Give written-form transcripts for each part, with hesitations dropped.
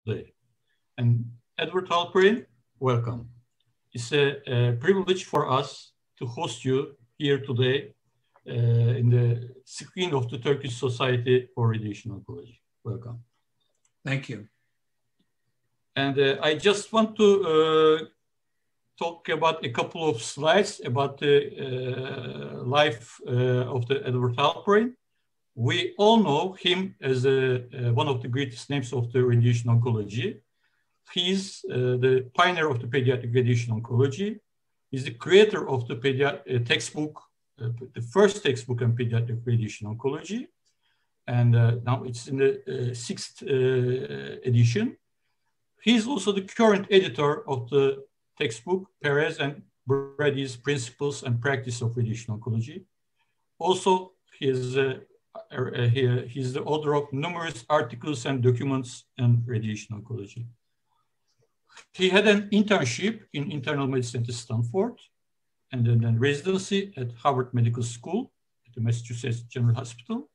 today. And Edward Halperin, welcome. It's a privilege for us to host you here today in the screen of the Turkish Society for Radiation Oncology. Welcome. Thank you. And I just want to talk about a couple of slides about the life of the Edward Halperin. We all know him as one of the greatest names of the radiation oncology. He's the pioneer of the pediatric radiation oncology. He's the creator of the textbook, the first textbook on pediatric radiation oncology. And now it's in the 6th edition. He's also the current editor of the textbook, Perez and Brady's Principles and Practice of Radiation Oncology. Also, he's the author of numerous articles and documents on radiation oncology. He had an internship in internal medicine at Stanford, and then a residency at Harvard Medical School at the Massachusetts General Hospital.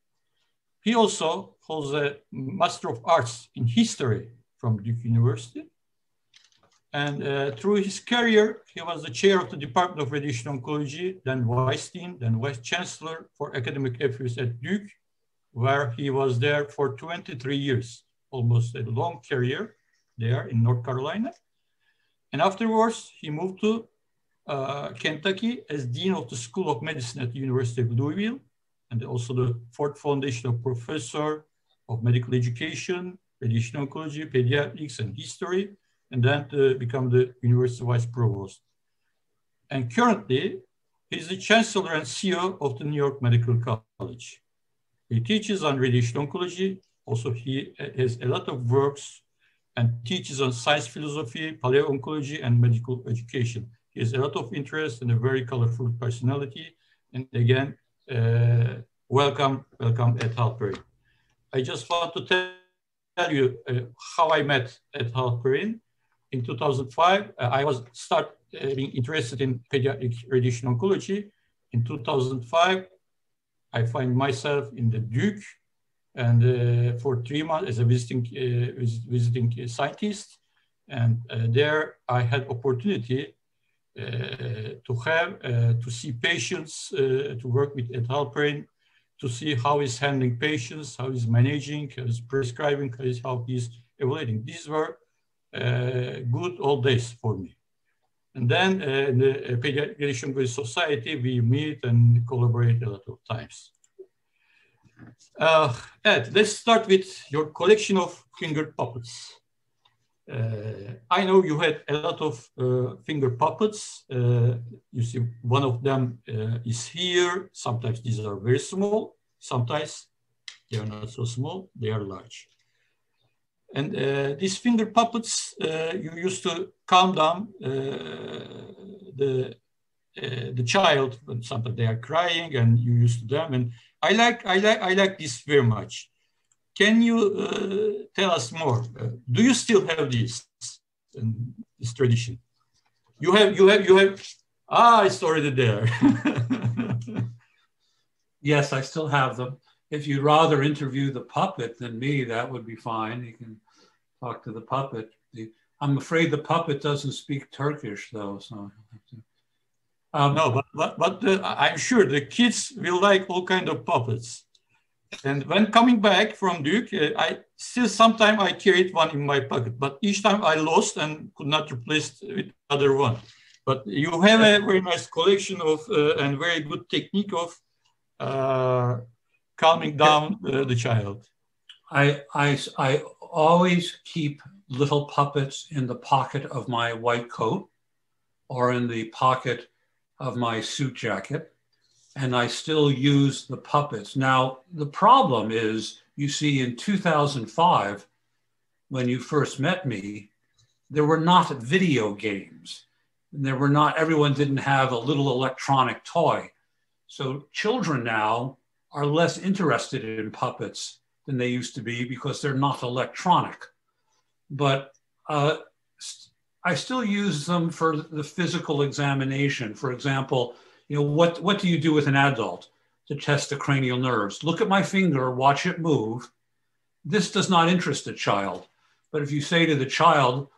He also holds a Master of Arts in History from Duke University. And through his career, he was the chair of the Department of Radiation Oncology, then Vice Dean, then Vice Chancellor for Academic Affairs at Duke, where he was there for 23 years, almost a long career there in North Carolina. And afterwards, he moved to Kentucky as Dean of the School of Medicine at the University of Louisville, and also the Ford Foundation of Professor of Medical Education, Radiation Oncology, Pediatrics, and History, and then to become the University Vice Provost. And currently, he's the Chancellor and CEO of the New York Medical College. He teaches on radiation oncology. Also, he has a lot of works and teaches on science philosophy, paleo oncology, and medical education. He has a lot of interest and a very colorful personality. And again, welcome Ed Halperin. I just want to tell you how I met Ed Halperin. In 2005, I was being interested in pediatric radiation oncology. In 2005, I find myself in the Duke, and for 3 months as a visiting scientist. And there I had opportunity to see patients, to work with Ed Halperin, to see how he's handling patients, how he's managing, how he's prescribing, how he's evaluating. These were good old days for me. And then in the Pediatric Radiation Oncology Society, we meet and collaborate a lot of times. Ed, let's start with your collection of finger puppets. I know you had a lot of finger puppets. You see one of them is here. Sometimes these are very small. Sometimes they are not so small, they are large. And these finger puppets, you used to calm down the child when sometimes they are crying, and you used to them. And I like this very much. Can you tell us more? Do you still have this tradition? You have. Ah, it's already there. Yes, I still have them. If you'd rather interview the puppet than me, that would be fine. You can talk to the puppet. I'm afraid the puppet doesn't speak Turkish, though. So, no, but I'm sure the kids will like all kinds of puppets. And when coming back from Duke, I still sometimes I carried one in my pocket, but each time I lost and could not replace it with other one. But you have a very nice collection of and very good technique of calming down the child. I always keep little puppets in the pocket of my white coat or in the pocket of my suit jacket, and I still use the puppets. Now, the problem is, you see, in 2005, when you first met me, there were not video games. Everyone didn't have a little electronic toy. So children now are less interested in puppets than they used to be because they're not electronic. But I still use them for the physical examination. For example, what do you do with an adult to test the cranial nerves? Look at my finger, watch it move. This does not interest a child. But if you say to the child,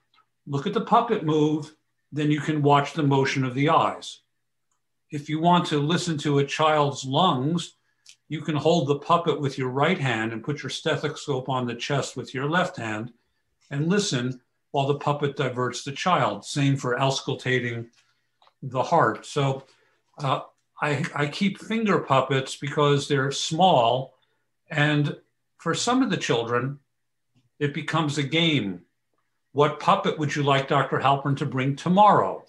look at the puppet move, then you can watch the motion of the eyes. If you want to listen to a child's lungs, you can hold the puppet with your right hand and put your stethoscope on the chest with your left hand and listen while the puppet diverts the child. Same for auscultating the heart. So I keep finger puppets because they're small, and for some of the children, it becomes a game. What puppet would you like Dr. Halperin to bring tomorrow?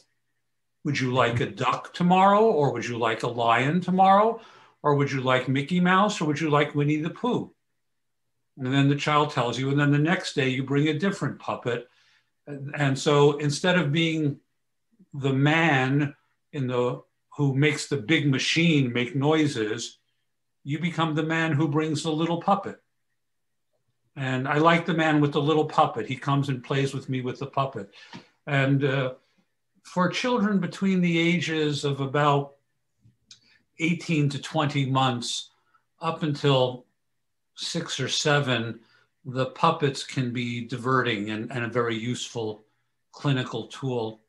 Would you like a duck tomorrow, or would you like a lion tomorrow? Or would you like Mickey Mouse, or would you like Winnie the Pooh? And then the child tells you, and then the next day you bring a different puppet. And so instead of being the man who makes the big machine make noises, you become the man who brings the little puppet. And I like the man with the little puppet. He comes and plays with me with the puppet. And for children between the ages of about 18 to 20 months, up until 6 or 7, the puppets can be diverting and a very useful clinical tool.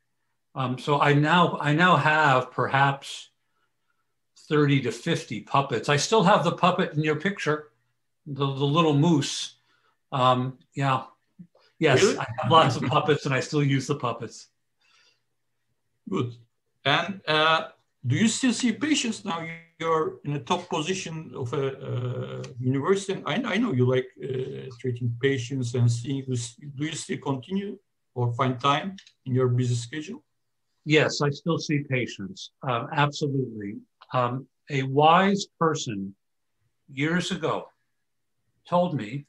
So I now have perhaps 30 to 50 puppets. I still have the puppet in your picture, the little moose. Yeah, yes, really? I have lots of puppets and I still use the puppets. Good. And do you still see patients now? You're in a top position of a university. And I know you like treating patients and seeing this. Do you still continue or find time in your busy schedule? Yes, I still see patients. Absolutely. A wise person years ago told me,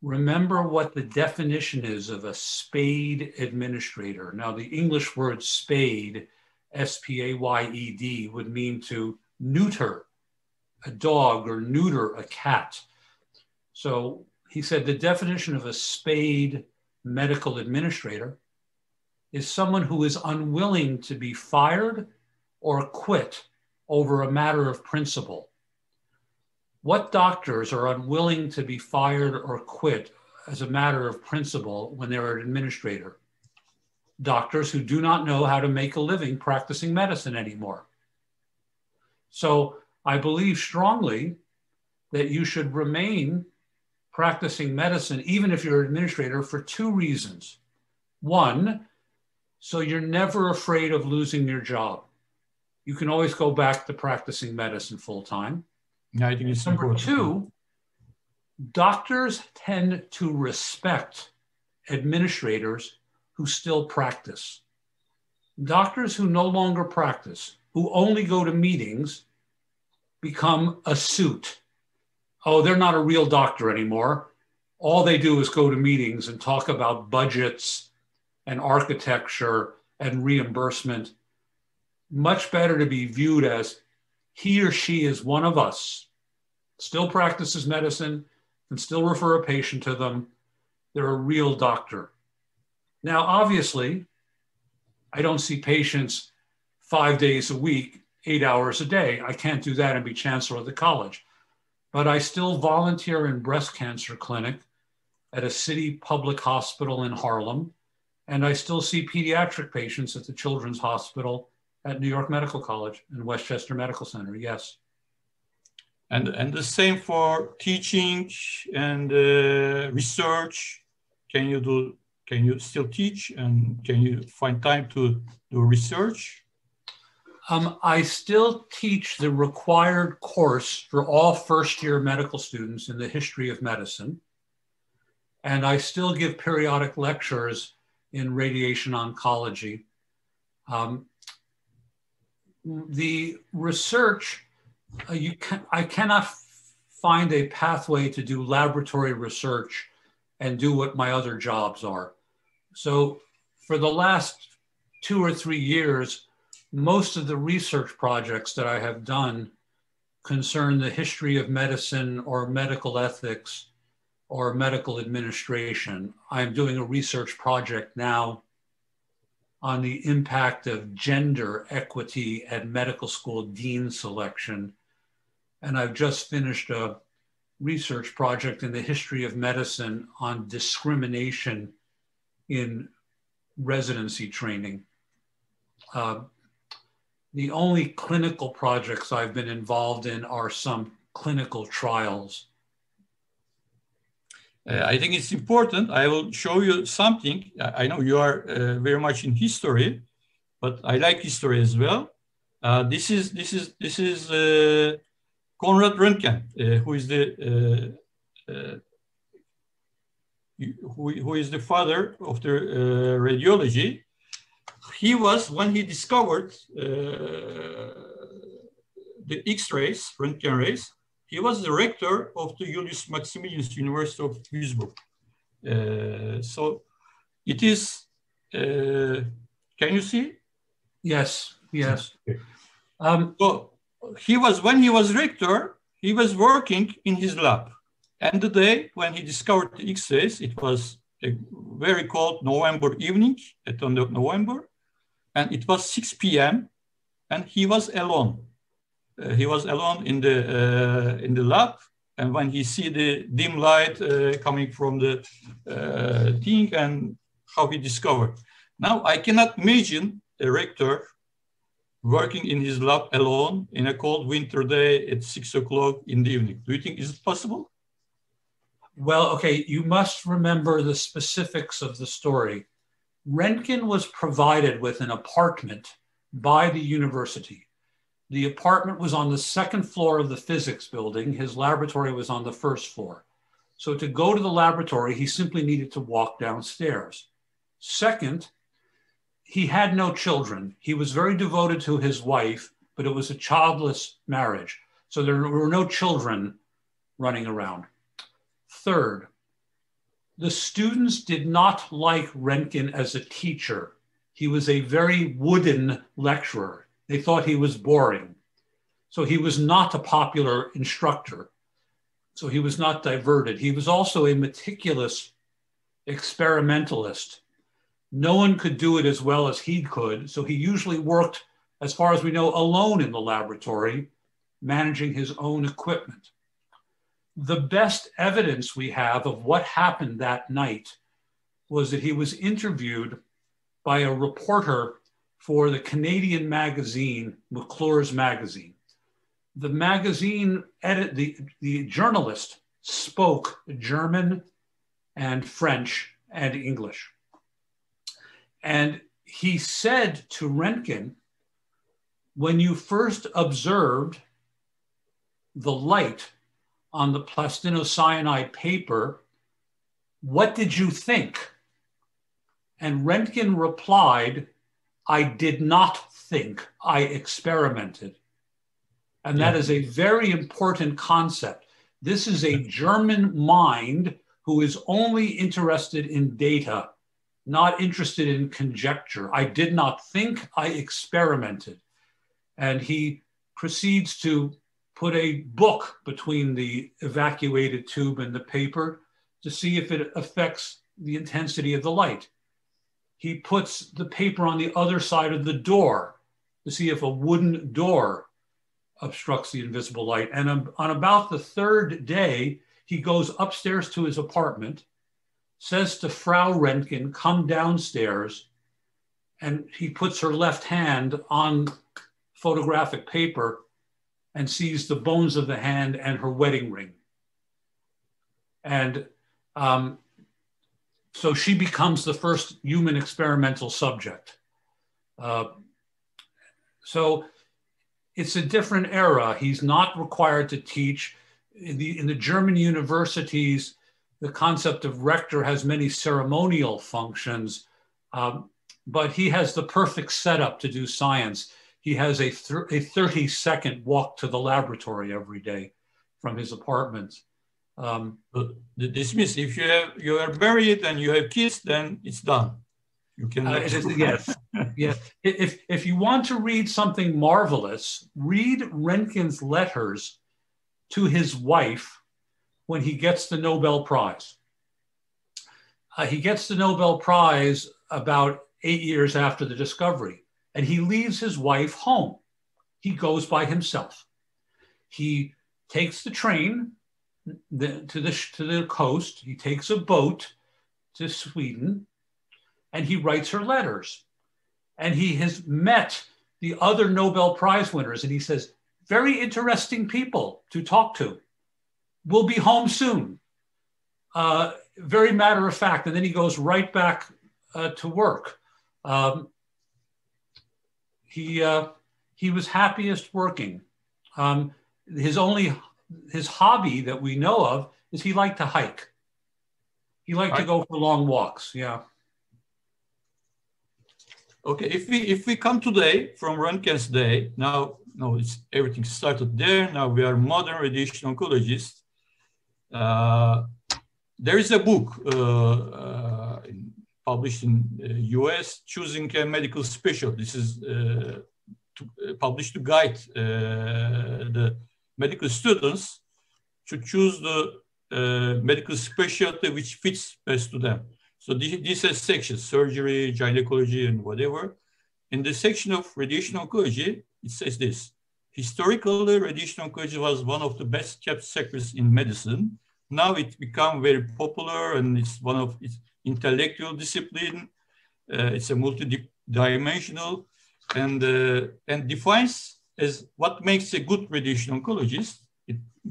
remember what the definition is of a spayed administrator. Now, the English word spayed, S-P-A-Y-E-D, would mean to neuter a dog or neuter a cat. So he said the definition of a spayed medical administrator is someone who is unwilling to be fired or quit over a matter of principle. What doctors are unwilling to be fired or quit as a matter of principle when they're an administrator? Doctors who do not know how to make a living practicing medicine anymore. So I believe strongly that you should remain practicing medicine, even if you're an administrator, for 2 reasons. One, so you're never afraid of losing your job. You can always go back to practicing medicine full time. Yeah, I think it's Number important. 2, doctors tend to respect administrators who still practice. Doctors who no longer practice, who only go to meetings, become a suit. Oh, they're not a real doctor anymore. All they do is go to meetings and talk about budgets and architecture and reimbursement. Much better to be viewed as he or she is one of us, still practices medicine, can still refer a patient to them. They're a real doctor. Now, obviously, I don't see patients 5 days a week, 8 hours a day. I can't do that and be chancellor of the college. But I still volunteer in breast cancer clinic at a city public hospital in Harlem. And I still see pediatric patients at the Children's Hospital at New York Medical College and Westchester Medical Center, yes. And the same for teaching and research. Can you still teach, and can you find time to do research? I still teach the required course for all first-year medical students in the history of medicine. And I still give periodic lectures in radiation oncology. The research, I cannot find a pathway to do laboratory research and do what my other jobs are. So for the last 2 or 3 years, most of the research projects that I have done concern the history of medicine or medical ethics or medical administration. I'm doing a research project now on the impact of gender equity at medical school dean selection. And I've just finished a research project in the history of medicine on discrimination in residency training. The only clinical projects I've been involved in are some clinical trials. I think it's important. I will show you something. I know you are very much in history, but I like history as well. This is Konrad Röntgen, who is the father of the radiology. He was, when he discovered the X-rays, Röntgen rays, he was the rector of the Julius Maximilians University of Duisburg. So it is, can you see? Yes, yes. Okay. So he was, when he was rector, he was working in his lab. And the day when he discovered the X-rays, it was a very cold November evening, at the end of November, and it was 6 p.m. and he was alone. He was alone in the lab, and when he see the dim light coming from the thing, and how he discovered. Now I cannot imagine a rector working in his lab alone in a cold winter day at 6 o'clock in the evening. Do you think is it possible? Well, okay, you must remember the specifics of the story. Röntgen was provided with an apartment by the university. The apartment was on the second floor of the physics building. His laboratory was on the first floor. So to go to the laboratory, he simply needed to walk downstairs. Second, he had no children. He was very devoted to his wife, but it was a childless marriage. So there were no children running around. Third, the students did not like Röntgen as a teacher. He was a very wooden lecturer. They thought he was boring. So he was not a popular instructor. So he was not diverted. He was also a meticulous experimentalist. No one could do it as well as he could. So he usually worked, as far as we know, alone in the laboratory, managing his own equipment. The best evidence we have of what happened that night was that he was interviewed by a reporter for the Canadian magazine, McClure's Magazine. The magazine the journalist spoke German and French and English. And he said to Röntgen, when you first observed the light on the plastinocyanide paper, what did you think? And Röntgen replied, I did not think, I experimented. And that is a very important concept. This is a German mind who is only interested in data, not interested in conjecture. I did not think, I experimented. And he proceeds to put a book between the evacuated tube and the paper to see if it affects the intensity of the light. He puts the paper on the other side of the door to see if a wooden door obstructs the invisible light. And on about the third day, he goes upstairs to his apartment, says to Frau Röntgen, come downstairs, and he puts her left hand on photographic paper and sees the bones of the hand and her wedding ring. And so she becomes the first human experimental subject. So it's a different era. He's not required to teach. In the German universities, the concept of rector has many ceremonial functions, but he has the perfect setup to do science. He has a 30-second walk to the laboratory every day from his apartment. Dismiss, if you are married and you have kids, then it's done. You can yes. Yes. If you want to read something marvelous, read Röntgen's letters to his wife when he gets the Nobel Prize. He gets the Nobel Prize about 8 years after the discovery, and he leaves his wife home. He goes by himself. He takes the train to the coast. He takes a boat to Sweden, and he writes her letters. And he has met the other Nobel Prize winners, and he says, very interesting people to talk to. We'll be home soon. Very matter of fact. And then he goes right back to work. He was happiest working. His hobby that we know of is he liked to hike. He liked to go for long walks. Yeah. Okay, if we come today from Röntgen's day, now everything started there. Now we are modern radiation oncologists. There is a book published in the US, Choosing a Medical Specialty. This is published to guide the medical students to choose the medical specialty which fits best to them. So this has sections, surgery, gynecology, and whatever. In the section of radiation oncology, it says this: historically, radiation oncology was one of the best kept secrets in medicine. Now it's become very popular, and it's one of its intellectual discipline. It's a multi-dimensional, and defines as what makes a good radiation oncologist.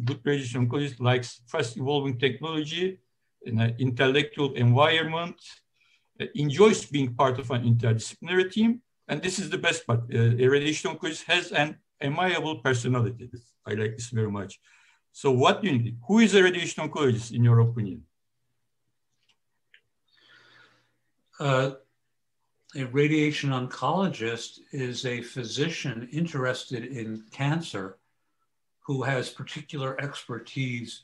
Good radiation oncologist likes fast evolving technology in an intellectual environment, enjoys being part of an interdisciplinary team. And this is the best part. A radiation oncologist has an amiable personality. I like this very much. So what do you think? Who is a radiation oncologist in your opinion? A radiation oncologist is a physician interested in cancer who has particular expertise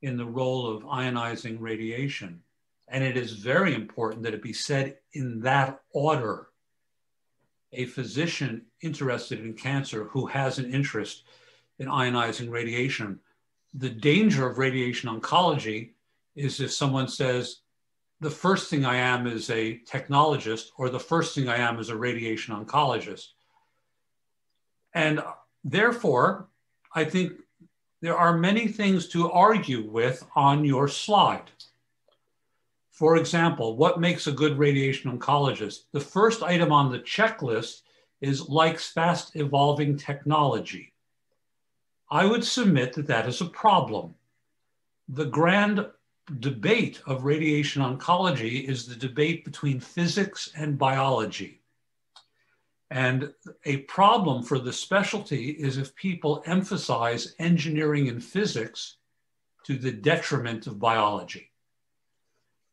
in the role of ionizing radiation. And it is very important that it be said in that order. A physician interested in cancer who has an interest in ionizing radiation. The danger of radiation oncology is if someone says, the first thing I am is a technologist, or the first thing I am is a radiation oncologist. And therefore, I think there are many things to argue with on your slide. For example, what makes a good radiation oncologist? The first item on the checklist is likes fast evolving technology. I would submit that that is a problem. The grand debate of radiation oncology is the debate between physics and biology. And a problem for the specialty is if people emphasize engineering and physics to the detriment of biology.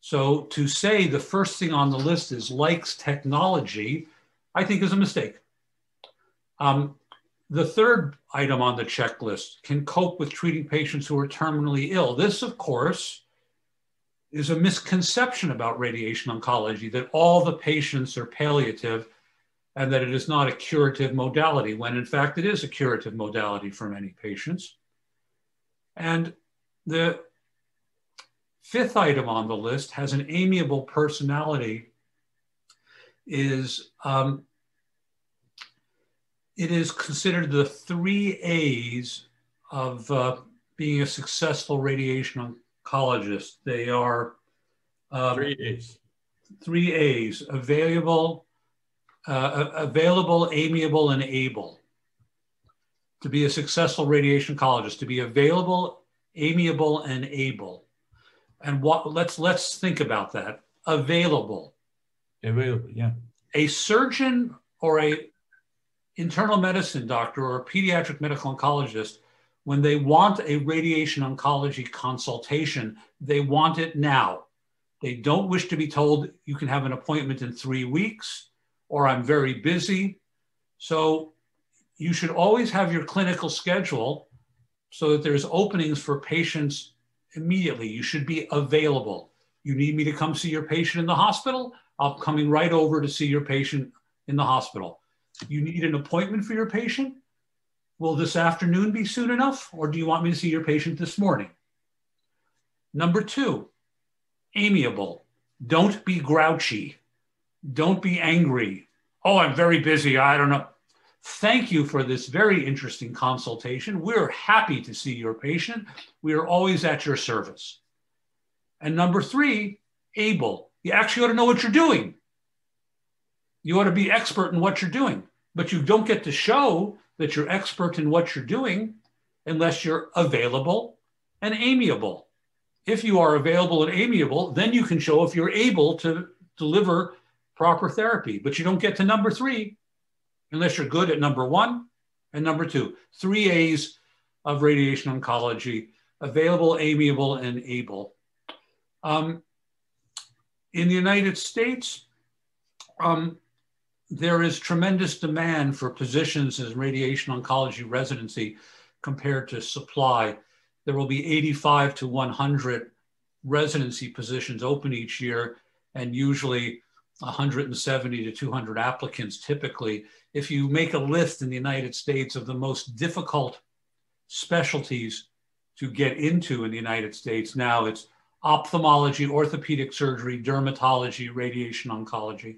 So to say the first thing on the list is likes technology, I think is a mistake. The third item on the checklist, can cope with treating patients who are terminally ill. This, of course, is a misconception about radiation oncology, that all the patients are palliative and that it is not a curative modality, when in fact it is a curative modality for many patients. And the fifth item on the list has an amiable personality. It is considered the 3 A's of being a successful radiation oncologist. They are 3 A's. 3 A's: available, amiable, and able. To be a successful radiation oncologist, to be available, amiable, and able. And let's think about that. Available. Available, yeah. A surgeon or a internal medicine doctor or a pediatric medical oncologist, when they want a radiation oncology consultation, they want it now. They don't wish to be told you can have an appointment in 3 weeks, or I'm very busy. So you should always have your clinical schedule so that there's openings for patients immediately. You should be available. You need me to come see your patient in the hospital? I'm coming right over to see your patient in the hospital. You need an appointment for your patient? Will this afternoon be soon enough? Or do you want me to see your patient this morning? Number 2, amiable. Don't be grouchy. Don't be angry. Oh, I'm very busy. I don't know. thank you for this very interesting consultation. We're happy to see your patient. We are always at your service. And number three, able. You actually ought to know what you're doing. You ought to be expert in what you're doing, but you don't get to show that you're expert in what you're doing unless you're available and amiable. If you are available and amiable, then you can show if you're able to deliver proper therapy, but you don't get to number three unless you're good at number one and number two. 3 A's of radiation oncology: available, amiable, and able. In the United States, there is tremendous demand for positions in radiation oncology residency compared to supply. There will be 85 to 100 residency positions open each year, and usually 170 to 200 applicants typically. If you make a list in the United States of the most difficult specialties to get into in the United States now, it's ophthalmology, orthopedic surgery, dermatology, radiation oncology.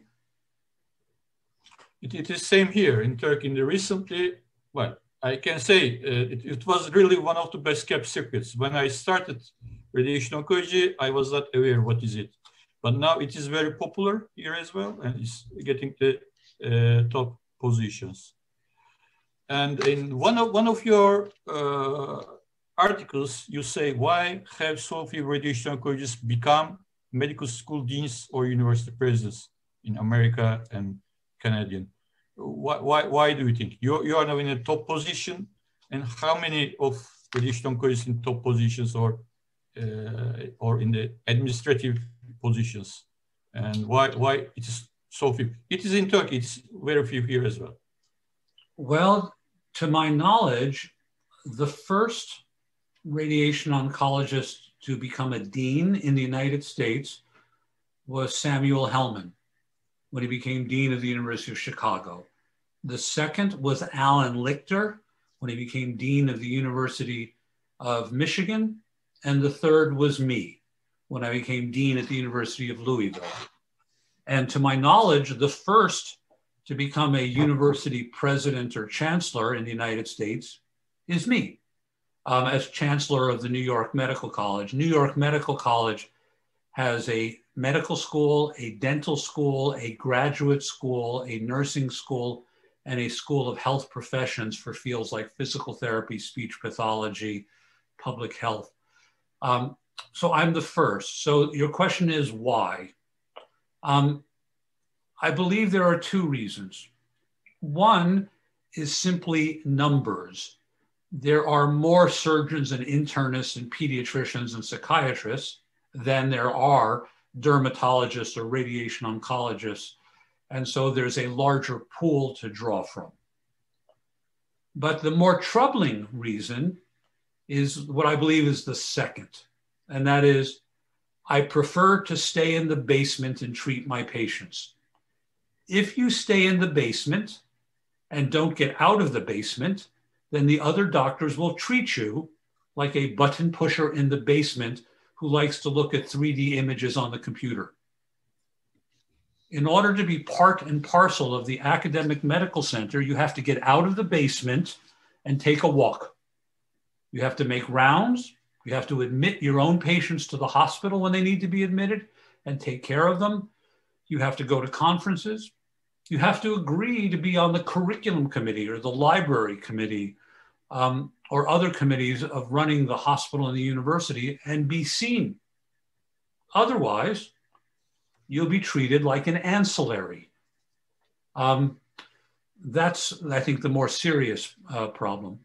It is same here in Turkey. Recently, well, I can say it was really one of the best kept secrets. When I started radiation oncology, I was not aware what is it. But now it is very popular here as well, and it's getting the top positions. And in one of your articles, you say, why have so few radiation oncologists become medical school deans or university presidents in America and Canadian? Why do you think? You are now in a top position, and how many of radiation oncologists in top positions or in the administrative positions, and why it is so few? It is in Turkey, it's very few here as well. Well, to my knowledge, the first radiation oncologist to become a dean in the United States was Samuel Hellman, when he became dean of the University of Chicago. The second was Alan Lichter, when he became dean of the University of Michigan. And the third was me, when I became dean at the University of Louisville. And to my knowledge, the first to become a university president or chancellor in the United States is me, as chancellor of the New York Medical College. New York Medical College has a medical school, a dental school, a graduate school, a nursing school, and a school of health professions for fields like physical therapy, speech pathology, public health. So I'm the first. So your question is why? I believe there are two reasons. One is simply numbers. There are more surgeons and internists and pediatricians and psychiatrists than there are dermatologists or radiation oncologists. And so there's a larger pool to draw from. But the more troubling reason is what I believe is the second. And that is, I prefer to stay in the basement and treat my patients. If you stay in the basement and don't get out of the basement, then the other doctors will treat you like a button pusher in the basement who likes to look at 3D images on the computer. In order to be part and parcel of the academic medical center, you have to get out of the basement and take a walk. You have to make rounds. You have to admit your own patients to the hospital when they need to be admitted and take care of them. You have to go to conferences. You have to agree to be on the curriculum committee or the library committee or other committees of running the hospital and the university and be seen. Otherwise, you'll be treated like an ancillary. That's, I think, the more serious problem.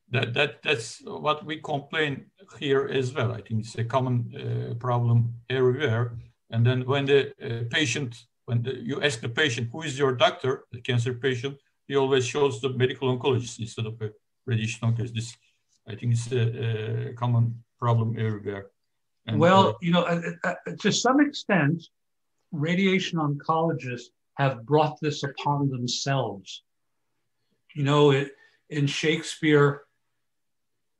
That's what we complain here as well. I think it's a common problem everywhere. And then when the patient, you ask the patient, who is your doctor, the cancer patient, he always shows the medical oncologist instead of a radiation oncologist. This, I think, is a common problem everywhere. And, well, you know, to some extent, radiation oncologists have brought this upon themselves. You know, in Shakespeare,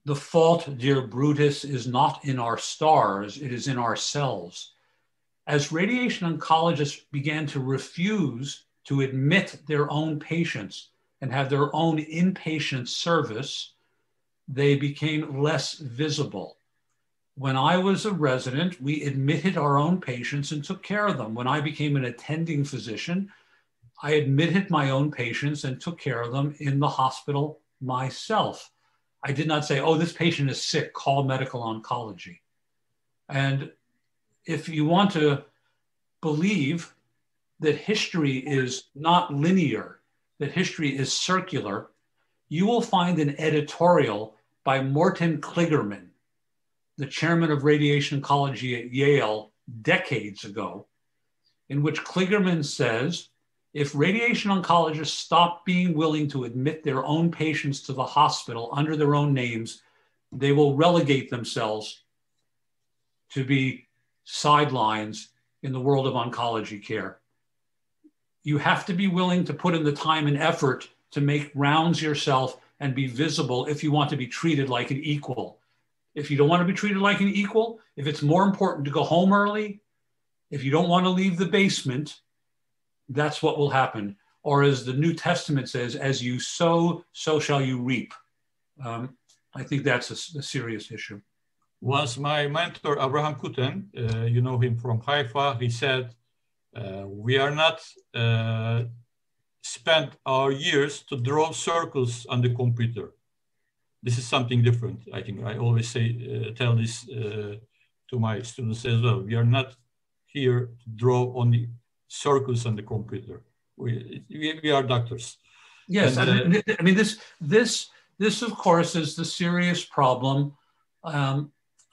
the fault, dear Brutus, is not in our stars, it is in ourselves. As radiation oncologists began to refuse to admit their own patients and had their own inpatient service, they became less visible. When I was a resident, we admitted our own patients and took care of them. When I became an attending physician, I admitted my own patients and took care of them in the hospital myself. I did not say, oh, this patient is sick, call medical oncology. And if you want to believe that history is not linear, that history is circular, you will find an editorial by Morton Kligerman, the chairman of radiation oncology at Yale decades ago, in which Kligerman says, if radiation oncologists stop being willing to admit their own patients to the hospital under their own names, they will relegate themselves to be sidelines in the world of oncology care. You have to be willing to put in the time and effort to make rounds yourself and be visible if you want to be treated like an equal. If you don't want to be treated like an equal, if it's more important to go home early, if you don't want to leave the basement, that's what will happen. Or as the New Testament says, as you sow, so shall you reap. I think that's a serious issue. Once my mentor, Abraham Kuten, you know him from Haifa, he said, we are not spent our years to draw circles on the computer. This is something different. I think I always say, tell this to my students as well. We are not here to draw only circles on the computer. We are doctors. Yes, and, I mean this of course is the serious problem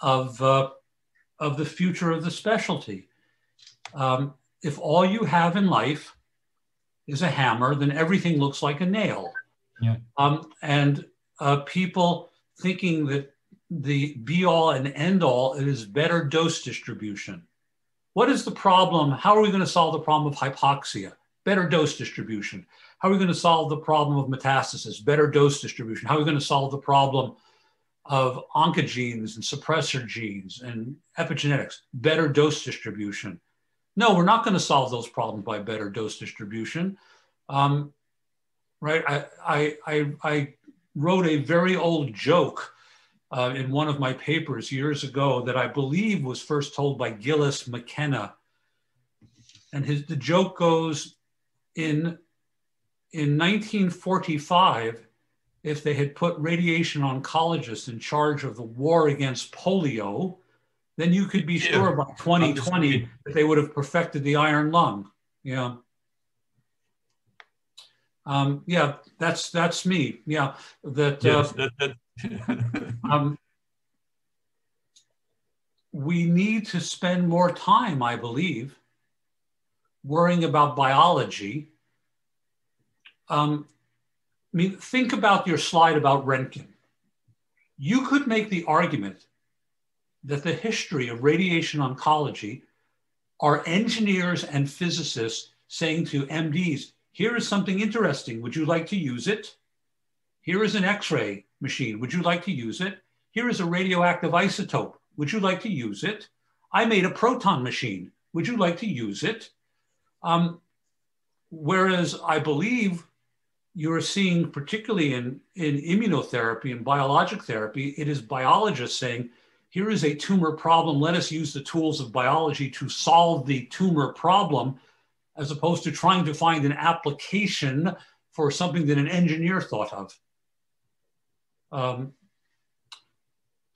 of the future of the specialty. If all you have in life is a hammer, then everything looks like a nail. Yeah. And people thinking that the be all and end all is better dose distribution. What is the problem? How are we going to solve the problem of hypoxia? Better dose distribution. How are we going to solve the problem of metastasis? Better dose distribution. How are we going to solve the problem of oncogenes and suppressor genes and epigenetics? Better dose distribution. No, we're not going to solve those problems by better dose distribution. Right? I wrote a very old joke in one of my papers years ago that I believe was first told by Gillis McKenna. And the joke goes, in 1945, if they had put radiation oncologists in charge of the war against polio, then you could be sure by 2020 that they would have perfected the iron lung. Yeah. Yeah, that's me. Yeah, we need to spend more time, I believe, worrying about biology. I mean, think about your slide about Röntgen. You could make the argument that the history of radiation oncology are engineers and physicists saying to MDs, here is something interesting. Would you like to use it? Here is an X-ray machine. Would you like to use it? Here is a radioactive isotope. Would you like to use it? I made a proton machine. Would you like to use it? Whereas I believe you're seeing, particularly in immunotherapy and biologic therapy, it is biologists saying, here is a tumor problem. Let us use the tools of biology to solve the tumor problem, as opposed to trying to find an application for something that an engineer thought of.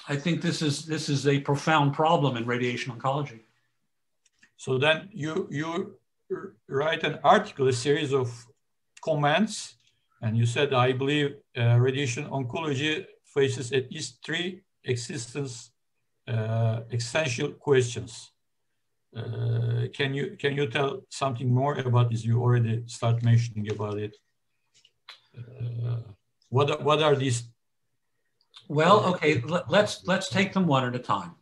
I think this is a profound problem in radiation oncology. So then you write an article, a series of comments, and you said, I believe radiation oncology faces at least 3 essential questions. Can you tell something more about this? You already start mentioning about it. What are these? Well, okay, let's take them one at a time.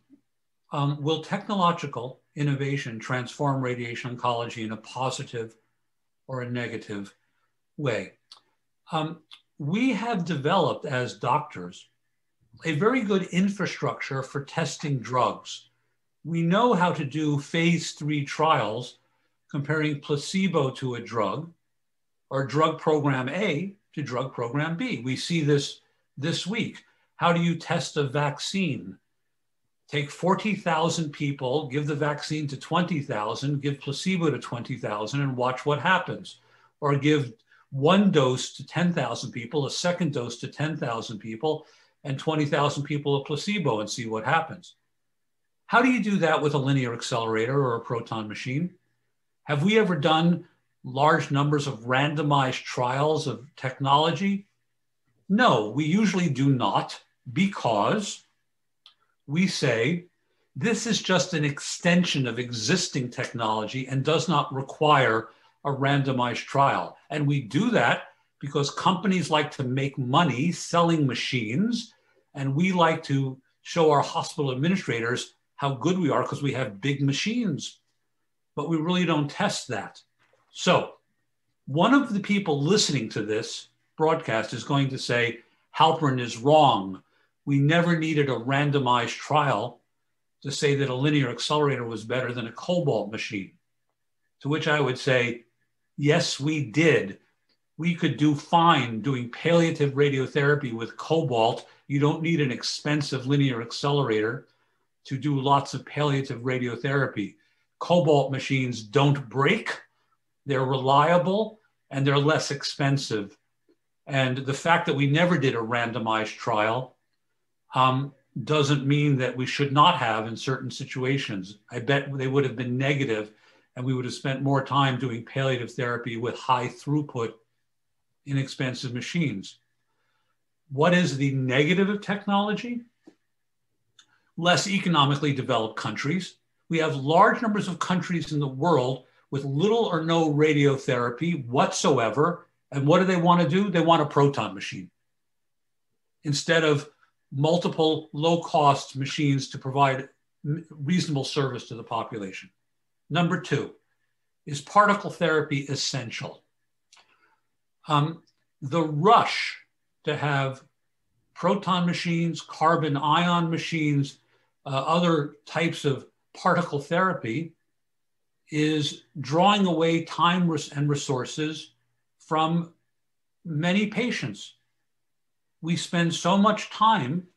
Will technological innovation transform radiation oncology in a positive or a negative way? We have developed as doctors a very good infrastructure for testing drugs. We know how to do phase 3 trials comparing placebo to a drug or drug program A to drug program B. We see this week. How do you test a vaccine? Take 40,000 people, give the vaccine to 20,000, give placebo to 20,000 and watch what happens. Or give one dose to 10,000 people, a second dose to 10,000 people, and 20,000 people a placebo and see what happens. How do you do that with a linear accelerator or a proton machine? Have we ever done large numbers of randomized trials of technology? No, we usually do not, because we say this is just an extension of existing technology and does not require a randomized trial. And we do that because companies like to make money selling machines, and we like to show our hospital administrators how good we are because we have big machines, but we really don't test that. So one of the people listening to this broadcast is going to say, Halperin is wrong. We never needed a randomized trial to say that a linear accelerator was better than a cobalt machine. To which I would say, yes, we did. We could do fine doing palliative radiotherapy with cobalt. You don't need an expensive linear accelerator to do lots of palliative radiotherapy. Cobalt machines don't break, they're reliable, and they're less expensive. And the fact that we never did a randomized trial doesn't mean that we should not have in certain situations. I bet they would have been negative, and we would have spent more time doing palliative therapy with high throughput, inexpensive machines. What is the negative of technology? Less economically developed countries. We have large numbers of countries in the world with little or no radiotherapy whatsoever. And what do they want to do? They want a proton machine instead of multiple low-cost machines to provide reasonable service to the population. Number two, is particle therapy essential? The rush to have proton machines, carbon ion machines, other types of particle therapy is drawing away time and resources from many patients. We spend so much time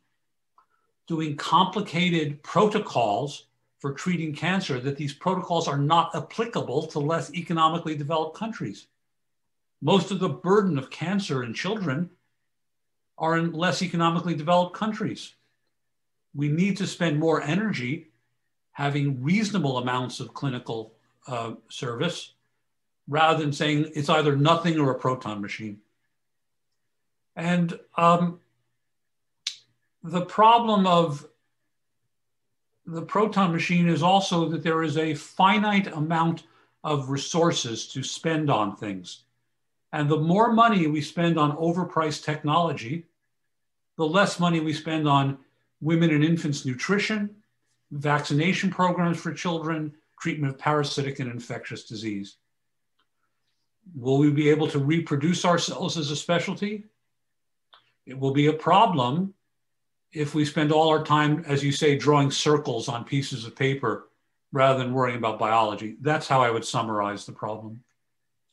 doing complicated protocols for treating cancer that these protocols are not applicable to less economically developed countries. Most of the burden of cancer in children are in less economically developed countries. We need to spend more energy having reasonable amounts of clinical service rather than saying it's either nothing or a proton machine. And the problem of the proton machine is also that there is a finite amount of resources to spend on things. And the more money we spend on overpriced technology, the less money we spend on women and infants nutrition, vaccination programs for children, treatment of parasitic and infectious disease. Will we be able to reproduce ourselves as a specialty? It will be a problem if we spend all our time, as you say, drawing circles on pieces of paper rather than worrying about biology. That's how I would summarize the problem.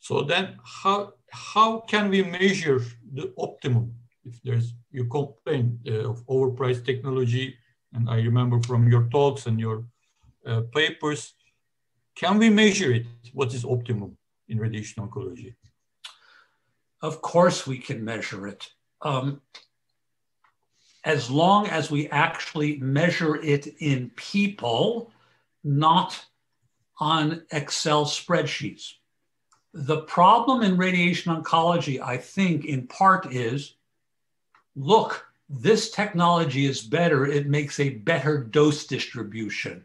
So then how can we measure the optimum? If you complain of overpriced technology, and I remember from your talks and your papers, can we measure it? What is optimum in radiation oncology? Of course we can measure it. As long as we actually measure it in people, not on Excel spreadsheets. The problem in radiation oncology, I think, in part is, look, this technology is better. It makes a better dose distribution.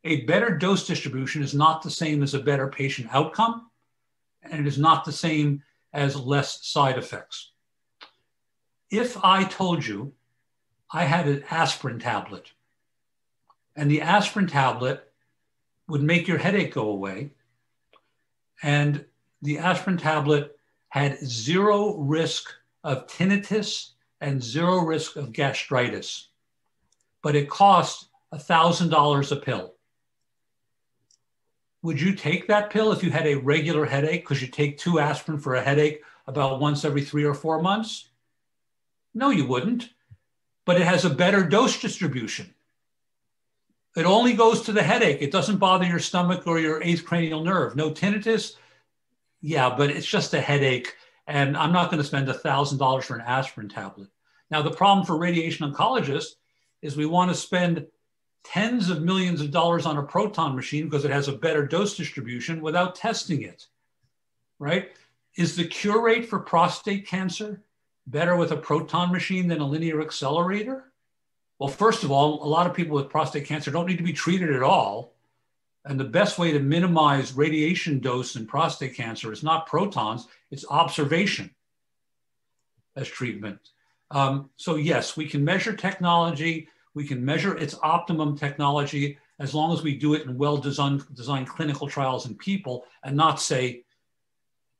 A better dose distribution is not the same as a better patient outcome, and it is not the same as less side effects. If I told you I had an aspirin tablet, and the aspirin tablet would make your headache go away, and the aspirin tablet had zero risk of tinnitus and zero risk of gastritis, but it cost $1,000 a pill. would you take that pill if you had a regular headache because you take 2 aspirin for a headache about once every 3 or 4 months? No, you wouldn't, but it has a better dose distribution. It only goes to the headache. It doesn't bother your stomach or your 8th cranial nerve. No tinnitus? Yeah, but it's just a headache, and I'm not going to spend $1,000 for an aspirin tablet. Now, the problem for radiation oncologists is we want to spend tens of millions of dollars on a proton machine because it has a better dose distribution without testing it, right? Is the cure rate for prostate cancer better with a proton machine than a linear accelerator? Well, first of all, a lot of people with prostate cancer don't need to be treated at all. And the best way to minimize radiation dose in prostate cancer is not protons, it's observation as treatment. So yes, we can measure technology, we can measure its optimum technology as long as we do it in well-designed clinical trials in people and not say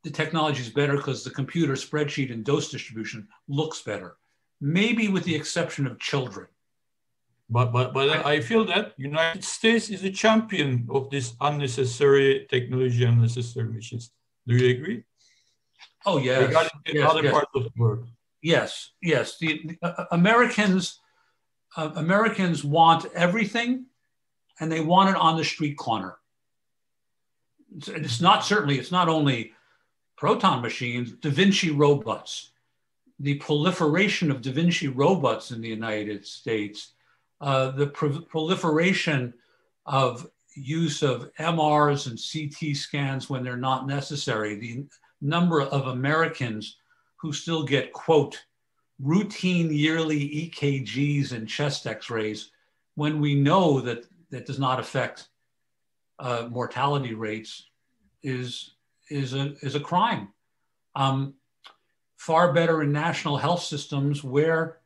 the technology is better because the computer spreadsheet and dose distribution looks better. Maybe with the exception of children. But I feel that United States is a champion of this unnecessary technology, unnecessary machines. Do you agree? Oh, yes. Regarding other parts of the world. Yes, yes. The Americans want everything, and they want it on the street corner. It's not only proton machines, Da Vinci robots. The proliferation of Da Vinci robots in the United States, the proliferation of use of MRs and CT scans when they're not necessary, the number of Americans who still get, quote, routine yearly EKGs and chest x-rays when we know that that does not affect mortality rates is a crime. Far better in national health systems where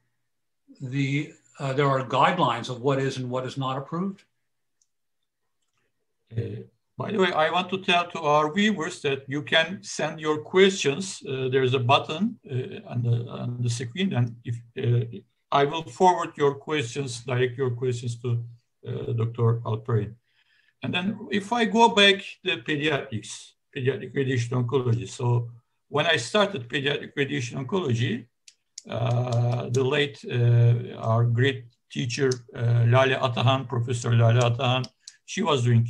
there are guidelines of what is and what is not approved. By the way, I want to tell to our viewers that you can send your questions. There's a button on the screen, and if I will forward your questions, direct your questions to Dr. Halperin. And then if I go back to pediatric radiation oncology. So when I started pediatric radiation oncology, the late, our great teacher, Lale Atahan, Professor Lale Atahan, she was doing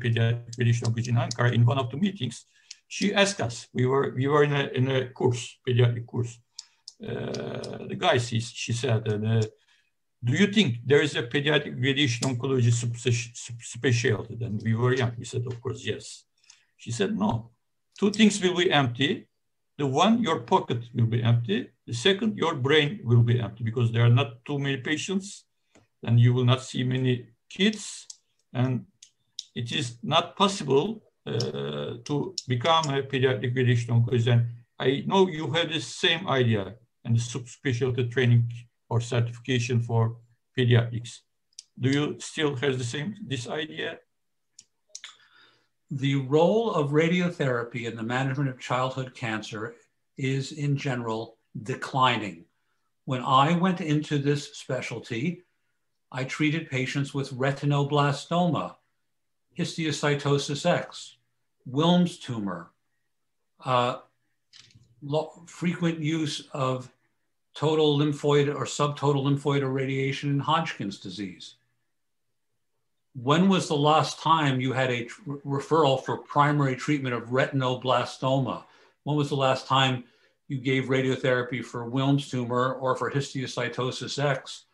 pediatric radiation oncology in Ankara. In one of the meetings, she asked us, we were in a course, pediatric course. The guy, she said, do you think there is a pediatric radiation oncology specialty? Then we were young. We said, of course, yes. She said, no. 2 things will be empty. The one, your pocket will be empty. The second, your brain will be empty because there are not too many patients and you will not see many kids. And it is not possible to become a pediatric radiation oncologist. And I know you have the same idea and the subspecialty training or certification for pediatrics. Do you still have this idea? The role of radiotherapy in the management of childhood cancer is in general declining. When I went into this specialty, I treated patients with retinoblastoma, histiocytosis X, Wilms tumor, frequent use of total lymphoid or subtotal lymphoid irradiation in Hodgkin's disease. When was the last time you had a referral for primary treatment of retinoblastoma? When was the last time you gave radiotherapy for Wilms tumor or for histiocytosis X?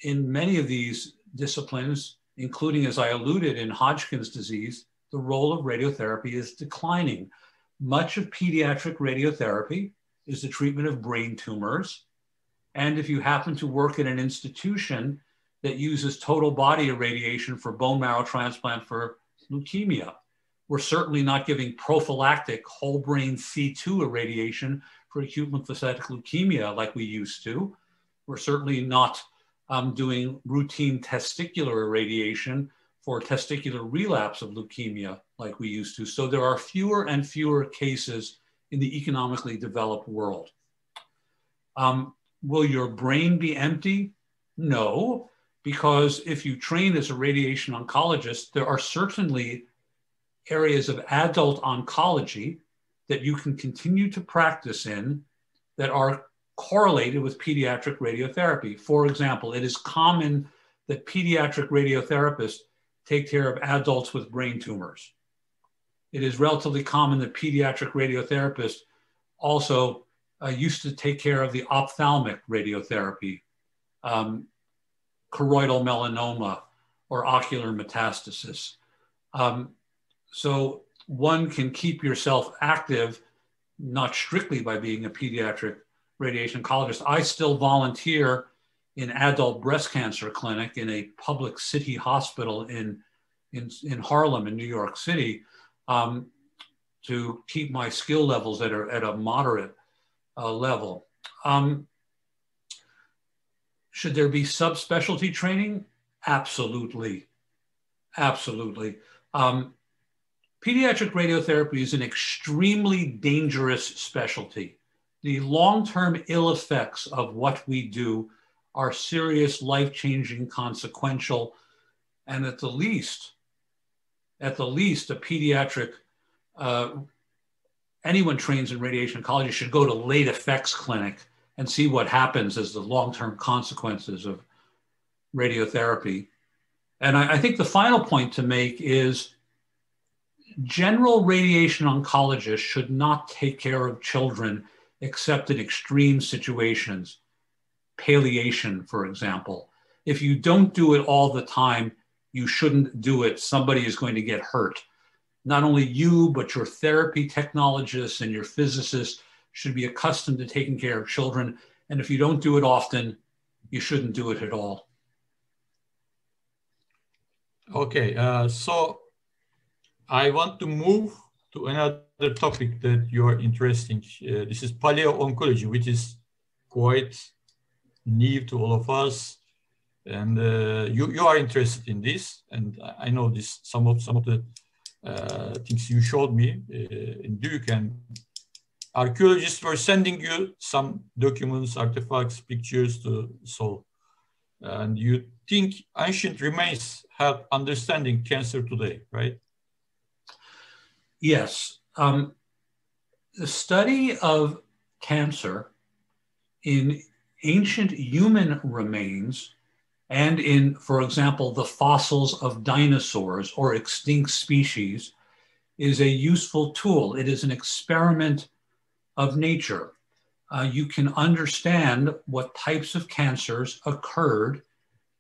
In many of these disciplines, including, as I alluded, in Hodgkin's disease, the role of radiotherapy is declining. Much of pediatric radiotherapy is the treatment of brain tumors. And if you happen to work in an institution that uses total body irradiation for bone marrow transplant for leukemia, we're certainly not giving prophylactic whole brain C2 irradiation for acute lymphocytic leukemia like we used to. We're certainly not doing routine testicular irradiation for testicular relapse of leukemia like we used to. So there are fewer and fewer cases in the economically developed world. Will your brain be empty? No, because if you train as a radiation oncologist, there are certainly areas of adult oncology that you can continue to practice in that are correlated with pediatric radiotherapy. For example, it is common that pediatric radiotherapists take care of adults with brain tumors. It is relatively common that pediatric radiotherapists also used to take care of the ophthalmic radiotherapy, choroidal melanoma or ocular metastasis. So one can keep yourself active, not strictly by being a pediatric radiation oncologist. I still volunteer in adult breast cancer clinic in a public city hospital in Harlem in New York City to keep my skill levels at a moderate level. Should there be subspecialty training? Absolutely, absolutely. Pediatric radiotherapy is an extremely dangerous specialty. The long-term ill effects of what we do are serious, life-changing, consequential, and at the least, a pediatric, anyone trains in radiation oncology should go to late effects clinic and see what happens as the long-term consequences of radiotherapy. And I think the final point to make is general radiation oncologists should not take care of children except in extreme situations. Palliation, for example. If you don't do it all the time, you shouldn't do it. Somebody is going to get hurt. Not only you, but your therapy technologists and your physicists should be accustomed to taking care of children. And if you don't do it often, you shouldn't do it at all. Okay, so I want to move to another topic that you are interested in. This is paleo oncology, which is quite new to all of us, and you are interested in this. And I know this some of the things you showed me in Duke, and archaeologists were sending you some documents, artifacts, pictures to solve. And you think ancient remains help understanding cancer today, right? Yes. The study of cancer in ancient human remains and in, for example, the fossils of dinosaurs or extinct species is a useful tool. It is an experiment of nature. You can understand what types of cancers occurred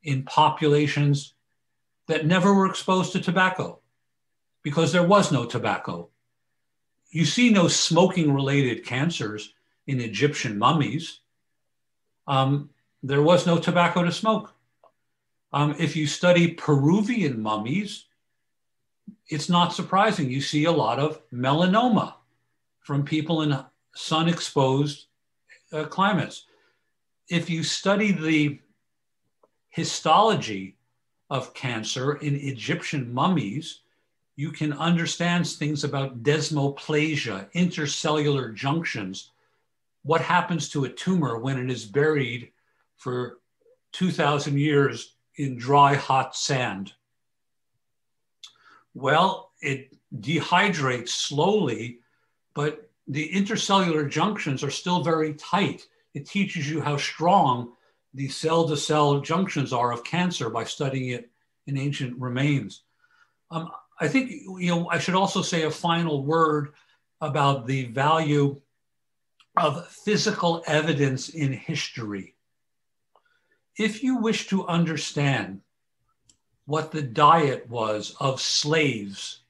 in populations that never were exposed to tobacco because there was no tobacco. You see no smoking-related cancers in Egyptian mummies. There was no tobacco to smoke. If you study Peruvian mummies, it's not surprising. You see a lot of melanoma from people in sun-exposed climates. If you study the histology of cancer in Egyptian mummies, you can understand things about desmoplasia, intercellular junctions, what happens to a tumor when it is buried for 2,000 years in dry, hot sand. Well, it dehydrates slowly, but the intercellular junctions are still very tight. It teaches you how strong the cell-to-cell junctions are of cancer by studying it in ancient remains. I think I should also say a final word about the value of physical evidence in history. If you wish to understand what the diet was of slaves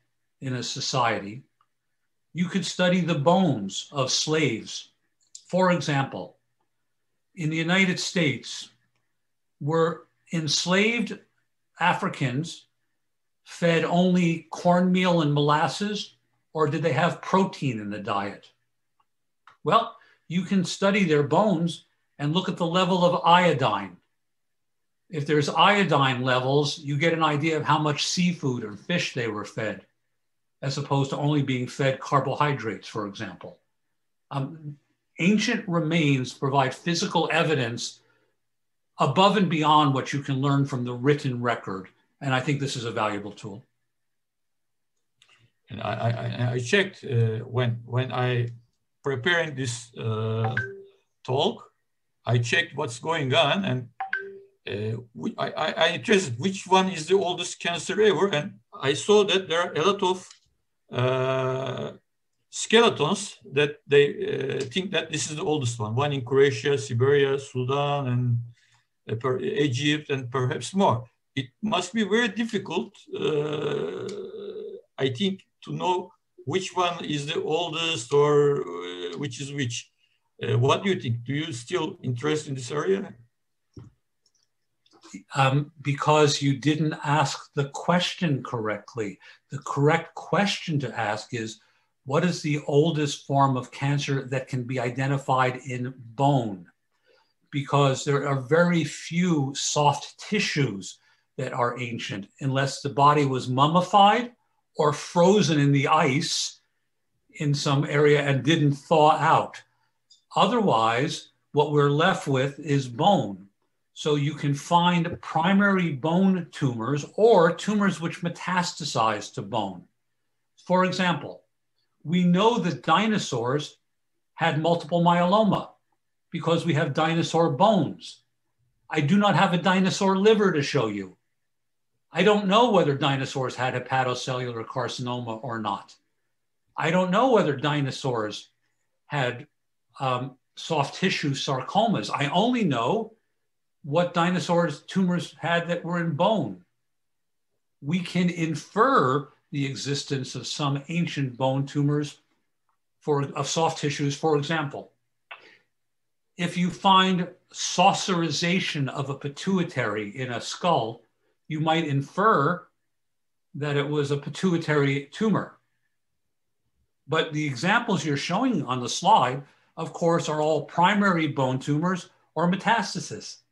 in a society, you could study the bones of slaves. For example, in the United States, were enslaved Africans fed only cornmeal and molasses, or did they have protein in the diet? Well, you can study their bones and look at the level of iodine. If there's iodine levels, you get an idea of how much seafood or fish they were fed, as opposed to only being fed carbohydrates, for example. Ancient remains provide physical evidence above and beyond what you can learn from the written record. And I think this is a valuable tool. And I checked when I preparing this talk, I checked what's going on, and I interested which one is the oldest cancer ever, and I saw that there are a lot of skeletons that they think that this is the oldest one. One in Croatia, Siberia, Sudan, and Egypt, and perhaps more. It must be very difficult, I think, to know which one is the oldest or which is which. What do you think? Do you still interest in this area? Because you didn't ask the question correctly. The correct question to ask is, what is the oldest form of cancer that can be identified in bone? Because there are very few soft tissues that are ancient, unless the body was mummified or frozen in the ice in some area and didn't thaw out. Otherwise, what we're left with is bone. So you can find primary bone tumors or tumors which metastasize to bone. For example, we know that dinosaurs had multiple myeloma because we have dinosaur bones. I do not have a dinosaur liver to show you. I don't know whether dinosaurs had hepatocellular carcinoma or not. I don't know whether dinosaurs had soft tissue sarcomas. I only know what dinosaurs' tumors had that were in bone. We can infer the existence of some ancient bone tumors of soft tissues. For example, if you find saucerization of a pituitary in a skull, you might infer that it was a pituitary tumor. But the examples you're showing on the slide, of course, are all primary bone tumors or metastasis.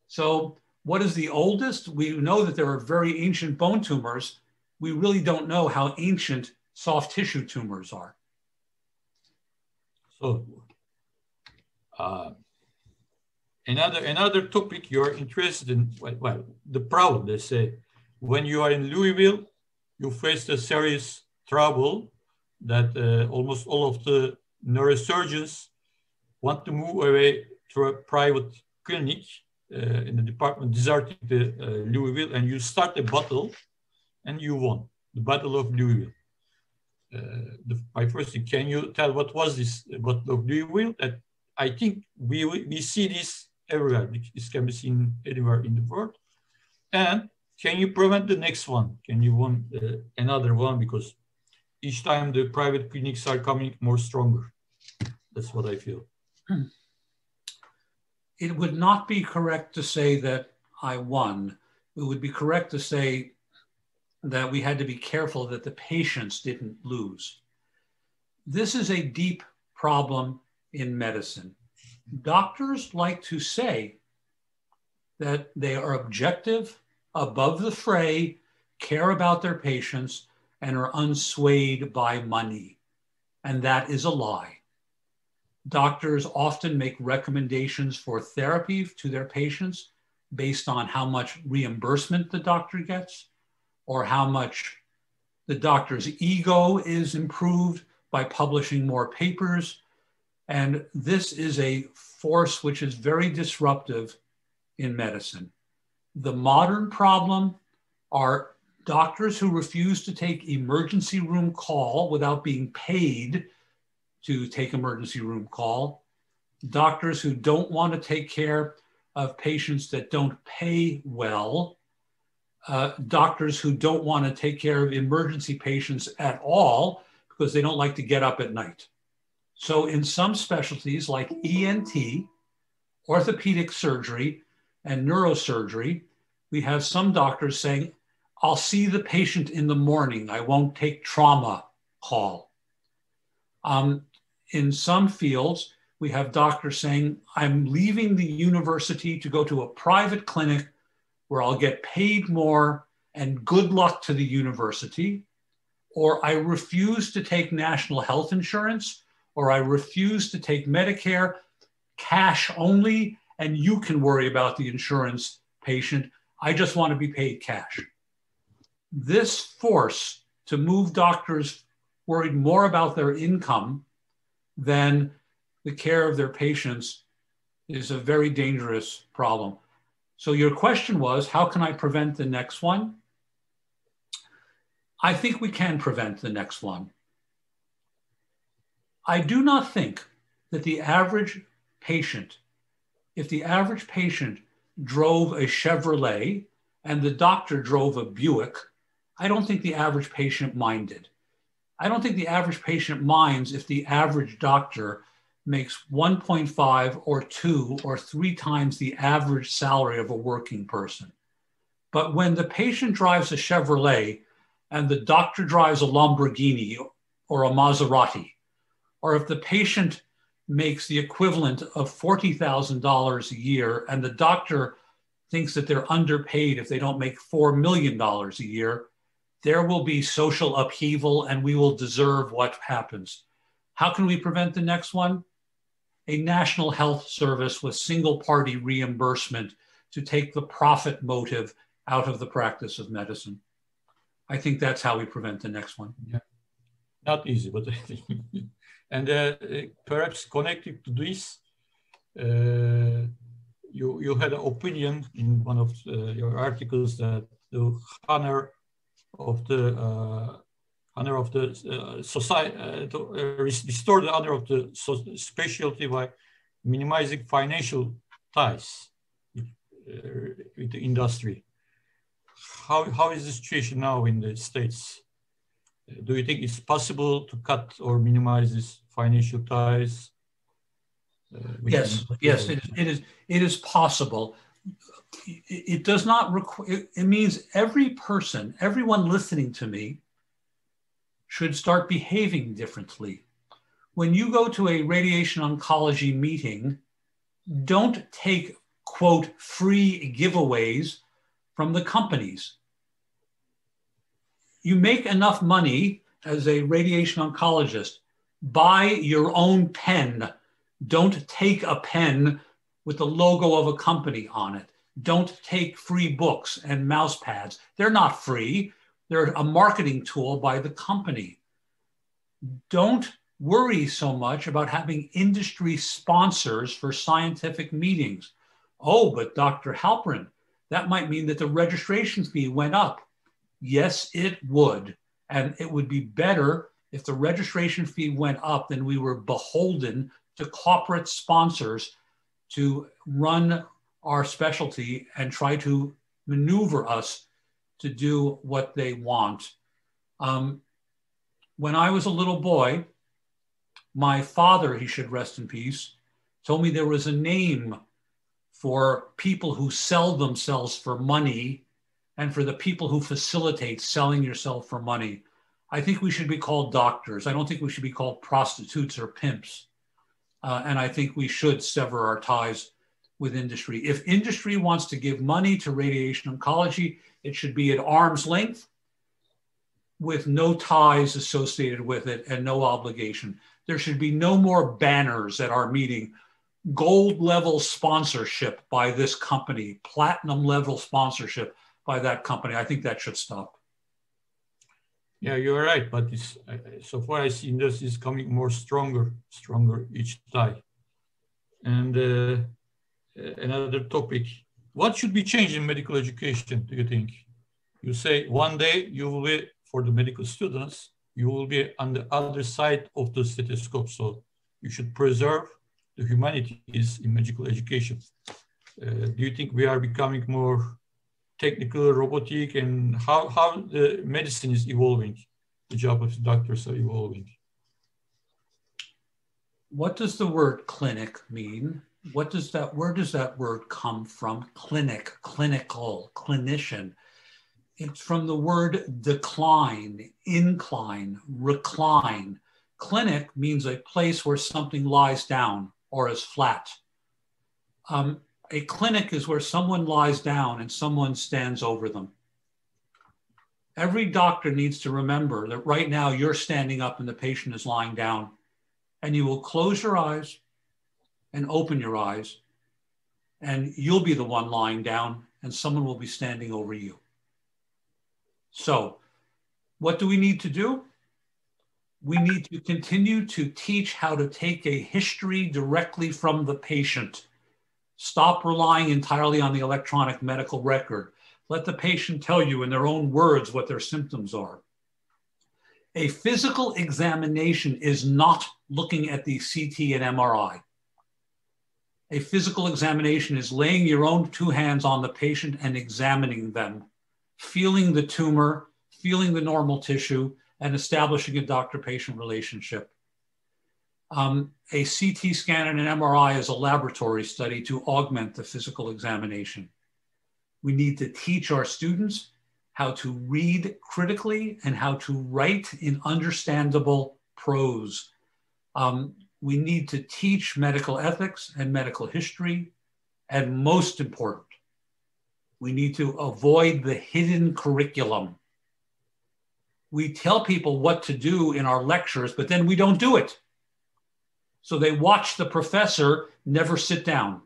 So what is the oldest? We know that there are very ancient bone tumors. We really don't know how ancient soft tissue tumors are. So another topic you're interested in, well, the problem, they say, when you are in Louisville, you face a serious trouble that almost all of the neurosurgeons want to move away to a private clinic in the department, deserting the Louisville, and you start a battle and you won, the Battle of Louisville. My first thing, can you tell what was this Battle of Louisville? That I think we see this everywhere. This can be seen anywhere in the world. And can you prevent the next one? Can you win another one? Because each time the private clinics are coming more stronger. That's what I feel. It would not be correct to say that I won. It would be correct to say that we had to be careful that the patients didn't lose. This is a deep problem in medicine. Doctors like to say that they are objective, above the fray, care about their patients, and are unswayed by money. And that is a lie. Doctors often make recommendations for therapy to their patients based on how much reimbursement the doctor gets or how much the doctor's ego is improved by publishing more papers. And this is a force which is very disruptive in medicine. The modern problem are doctors who refuse to take emergency room call without being paid to take emergency room call, doctors who don't want to take care of patients that don't pay well, doctors who don't want to take care of emergency patients at all because they don't like to get up at night. So in some specialties like ENT, orthopedic surgery, and neurosurgery, we have some doctors saying, I'll see the patient in the morning. I won't take trauma call. In some fields, we have doctors saying, I'm leaving the university to go to a private clinic where I'll get paid more and good luck to the university, or I refuse to take national health insurance, or I refuse to take Medicare, cash only, and you can worry about the insurance patient. I just want to be paid cash. This force to move doctors worried more about their income than the care of their patients is a very dangerous problem. So your question was, how can I prevent the next one? I think we can prevent the next one. I do not think that the average patient, if the average patient drove a Chevrolet and the doctor drove a Buick, I don't think the average patient minded. I don't think the average patient minds if the average doctor makes 1.5 or 2 or 3 times the average salary of a working person. But when the patient drives a Chevrolet and the doctor drives a Lamborghini or a Maserati, or if the patient makes the equivalent of $40,000 a year and the doctor thinks that they're underpaid if they don't make $4 million a year, there will be social upheaval and we will deserve what happens. How can we prevent the next one? A national health service with single party reimbursement to take the profit motive out of the practice of medicine. I think that's how we prevent the next one. Yeah. Not easy, but I think. And perhaps connected to this, you had an opinion in one of your articles that the honor of the society to restore the honor of the specialty by minimizing financial ties with the industry. How is the situation now in the States? Do you think it's possible to cut or minimize these financial ties? Yes, it is possible. It does not require, it means every person, everyone listening to me should start behaving differently. When you go to a radiation oncology meeting, don't take, quote, free giveaways from the companies. You make enough money as a radiation oncologist, buy your own pen. Don't take a pen with the logo of a company on it. Don't take free books and mouse pads. They're not free. They're a marketing tool by the company. Don't worry so much about having industry sponsors for scientific meetings. Oh, but Dr. Halperin, that might mean that the registration fee went up. Yes, it would. And it would be better if the registration fee went up than we were beholden to corporate sponsors to run our specialty and try to maneuver us to do what they want. When I was a little boy, my father, he should rest in peace, told me there was a name for people who sell themselves for money and for the people who facilitate selling yourself for money. I think we should be called doctors. I don't think we should be called prostitutes or pimps. And I think we should sever our ties with industry. If industry wants to give money to radiation oncology, it should be at arm's length with no ties associated with it and no obligation. There should be no more banners at our meeting. Gold level sponsorship by this company, platinum level sponsorship by that company. I think that should stop. Yeah, you're right. But it's, so far I see industry is coming more stronger each time. And another topic, what should be changed in medical education, do you think? You say one day you will be, for the medical students, you will be on the other side of the stethoscope. So you should preserve the humanities in medical education. Do you think we are becoming more technical, robotic, and how the medicine is evolving? The job of the doctors are evolving. What does the word clinic mean? What does that, where does that word come from? Clinic, clinical, clinician. It's from the word decline, incline, recline. Clinic means a place where something lies down or is flat. A clinic is where someone lies down and someone stands over them. Every doctor needs to remember that right now you're standing up and the patient is lying down, and you will close your eyes and open your eyes and you'll be the one lying down and someone will be standing over you. So what do we need to do? We need to continue to teach how to take a history directly from the patient. Stop relying entirely on the electronic medical record. Let the patient tell you in their own words what their symptoms are. A physical examination is not looking at the CT and MRI. A physical examination is laying your own two hands on the patient and examining them, feeling the tumor, feeling the normal tissue, and establishing a doctor-patient relationship. A CT scan and an MRI is a laboratory study to augment the physical examination. We need to teach our students how to read critically and how to write in understandable prose. We need to teach medical ethics and medical history. And most important, we need to avoid the hidden curriculum. We tell people what to do in our lectures, but then we don't do it. So they watch the professor never sit down.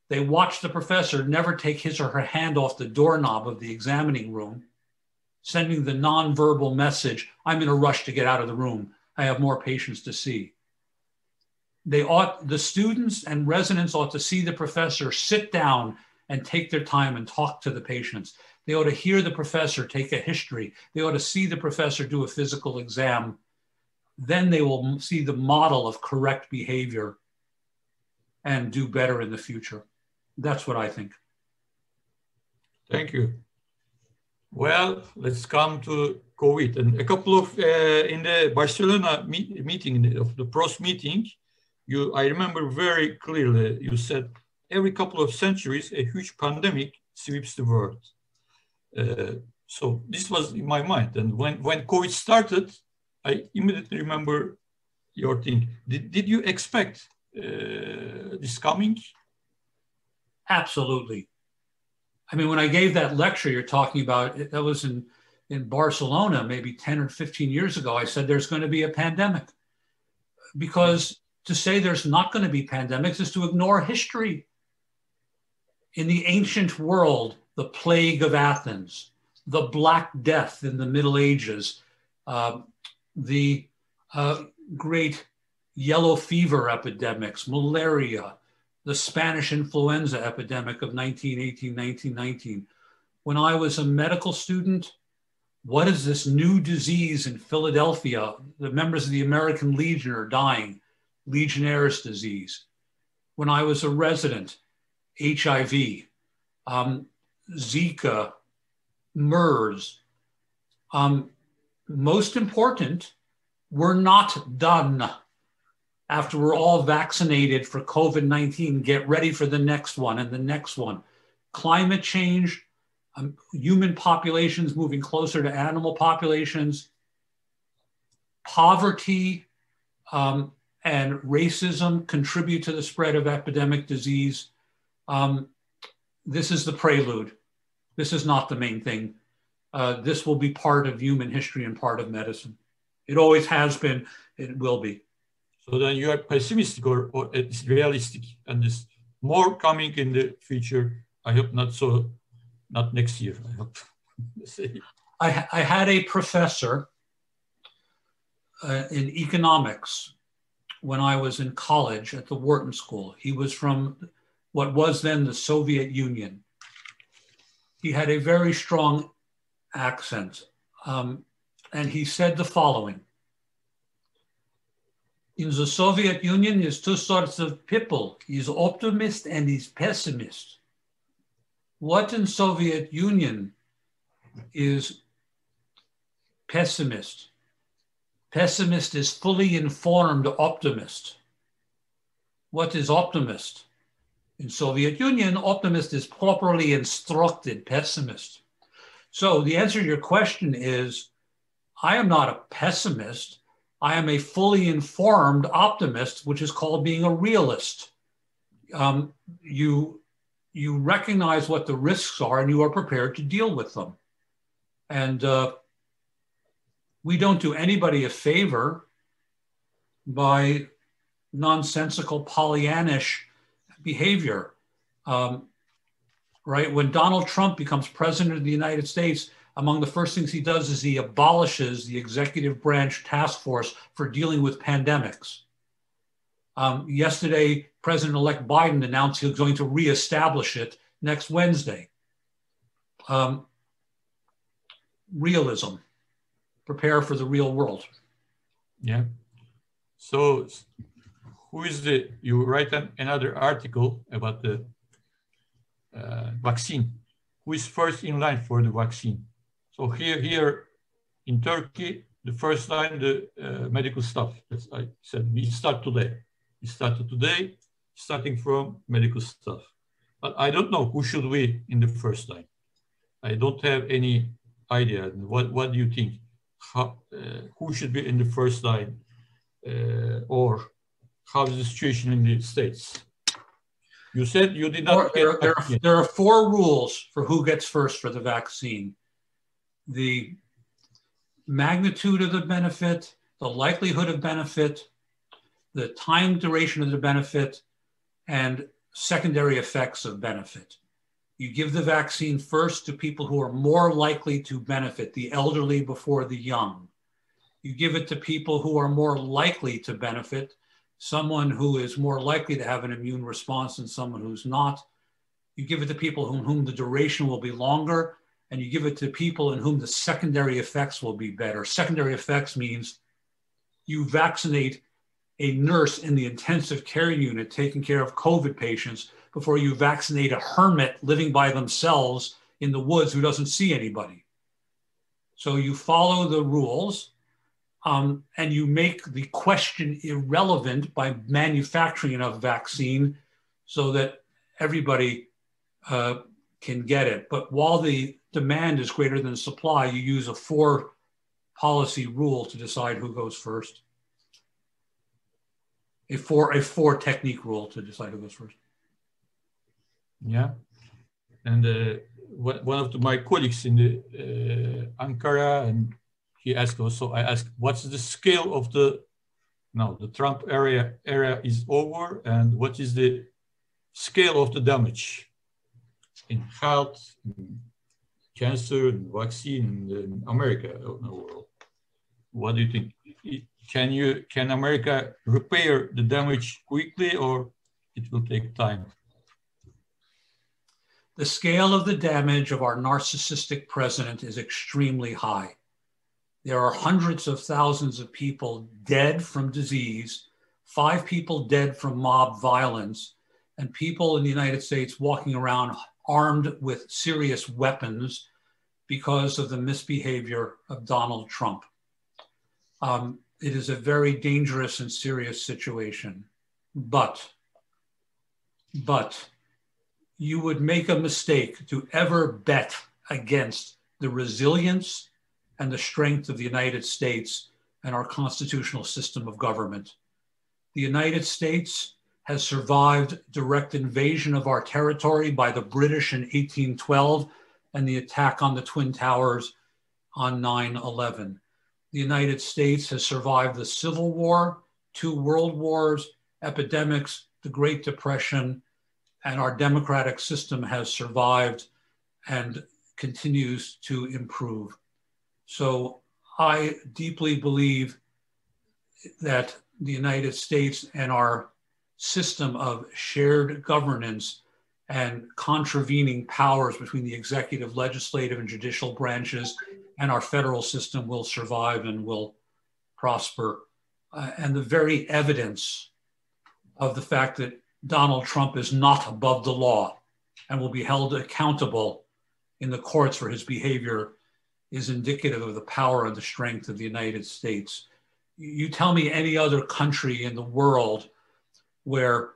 They watch the professor never take his or her hand off the doorknob of the examining room, sending the nonverbal message, I'm in a rush to get out of the room. I have more patients to see. The students and residents ought to see the professor sit down and take their time and talk to the patients. They ought to hear the professor take a history. They ought to see the professor do a physical exam. Then they will see the model of correct behavior and do better in the future. That's what I think. Thank you. Well, let's come to COVID. And a couple of, in the Barcelona meeting, of the PROS meeting, I remember very clearly, you said, every couple of centuries, a huge pandemic sweeps the world. So this was in my mind. And when COVID started, I immediately remember your thing. Did you expect this coming? Absolutely. I mean, when I gave that lecture you're talking about, that was in Barcelona, maybe 10 or 15 years ago, I said there's going to be a pandemic. Because to say there's not going to be pandemics is to ignore history. In the ancient world, the plague of Athens, the Black Death in the Middle Ages, the great yellow fever epidemics, malaria, the Spanish influenza epidemic of 1918, 1919. When I was a medical student, what is this new disease in Philadelphia? The members of the American Legion are dying, Legionnaire's disease. When I was a resident, HIV, Zika, MERS. Most important, we're not done. After we're all vaccinated for COVID-19, get ready for the next one and the next one. Climate change, human populations moving closer to animal populations, poverty and racism contribute to the spread of epidemic disease. This is the prelude. This is not the main thing. This will be part of human history and part of medicine. It always has been, it will be. So then you are pessimistic or it's realistic and there's more coming in the future. I hope not next year, I hope. I had a professor in economics when I was in college at the Wharton School. He was from what was then the Soviet Union. He had a very strong accent. And he said the following: in the Soviet Union, there's two sorts of people. He's optimist and he's pessimist. What in Soviet Union is pessimist? Pessimist is fully informed optimist. What is optimist? In Soviet Union, optimist is properly instructed pessimist. So the answer to your question is, I am not a pessimist. I am a fully informed optimist, which is called being a realist. You recognize what the risks are and you are prepared to deal with them. And we don't do anybody a favor by nonsensical Pollyannish behavior. Right? When Donald Trump becomes president of the United States, among the first things he does is he abolishes the executive branch task force for dealing with pandemics. Yesterday, President-elect Biden announced he was going to reestablish it next Wednesday. Realism. Prepare for the real world. Yeah. So who is you write another article about the vaccine. Who is first in line for the vaccine? So here in Turkey, the first line, the medical staff, as I said, we start today. We started today, starting from medical staff. But I don't know who should be in the first line. I don't have any idea. What do you think? Who should be in the first line? Or how is the situation in the States? You said you did not get there are 4 rules for who gets first for the vaccine. The magnitude of the benefit, the likelihood of benefit, the time duration of the benefit, and secondary effects of benefit. You give the vaccine first to people who are more likely to benefit, the elderly before the young. You give it to people who are more likely to benefit, someone who is more likely to have an immune response than someone who's not. You give it to people whom the duration will be longer, and you give it to people in whom the secondary effects will be better. Secondary effects means you vaccinate a nurse in the intensive care unit taking care of COVID patients before you vaccinate a hermit living by themselves in the woods who doesn't see anybody. So you follow the rules. And you make the question irrelevant by manufacturing enough vaccine so that everybody can get it. But while the demand is greater than supply, you use a 4 policy rule to decide who goes first. A four technique rule to decide who goes first. Yeah. And one of my colleagues in the Ankara, and he asked also, I asked, what's the scale of the Trump era is over, and what is the scale of the damage in health, in cancer, and vaccine in America, in the world? What do you think? Can America repair the damage quickly, or it will take time? The scale of the damage of our narcissistic president is extremely high. There are hundreds of thousands of people dead from disease, 5 people dead from mob violence, and people in the United States walking around armed with serious weapons because of the misbehavior of Donald Trump. It is a very dangerous and serious situation, but you would make a mistake to ever bet against the resilience and the strength of the United States and our constitutional system of government. The United States has survived direct invasion of our territory by the British in 1812 and the attack on the Twin Towers on 9/11. The United States has survived the Civil War, 2 world wars, epidemics, the Great Depression, and our democratic system has survived and continues to improve. So I deeply believe that the United States and our system of shared governance and contravening powers between the executive, legislative, and judicial branches and our federal system will survive and will prosper. And the very evidence of the fact that Donald Trump is not above the law and will be held accountable in the courts for his behavior is indicative of the power and the strength of the United States. You tell me any other country in the world where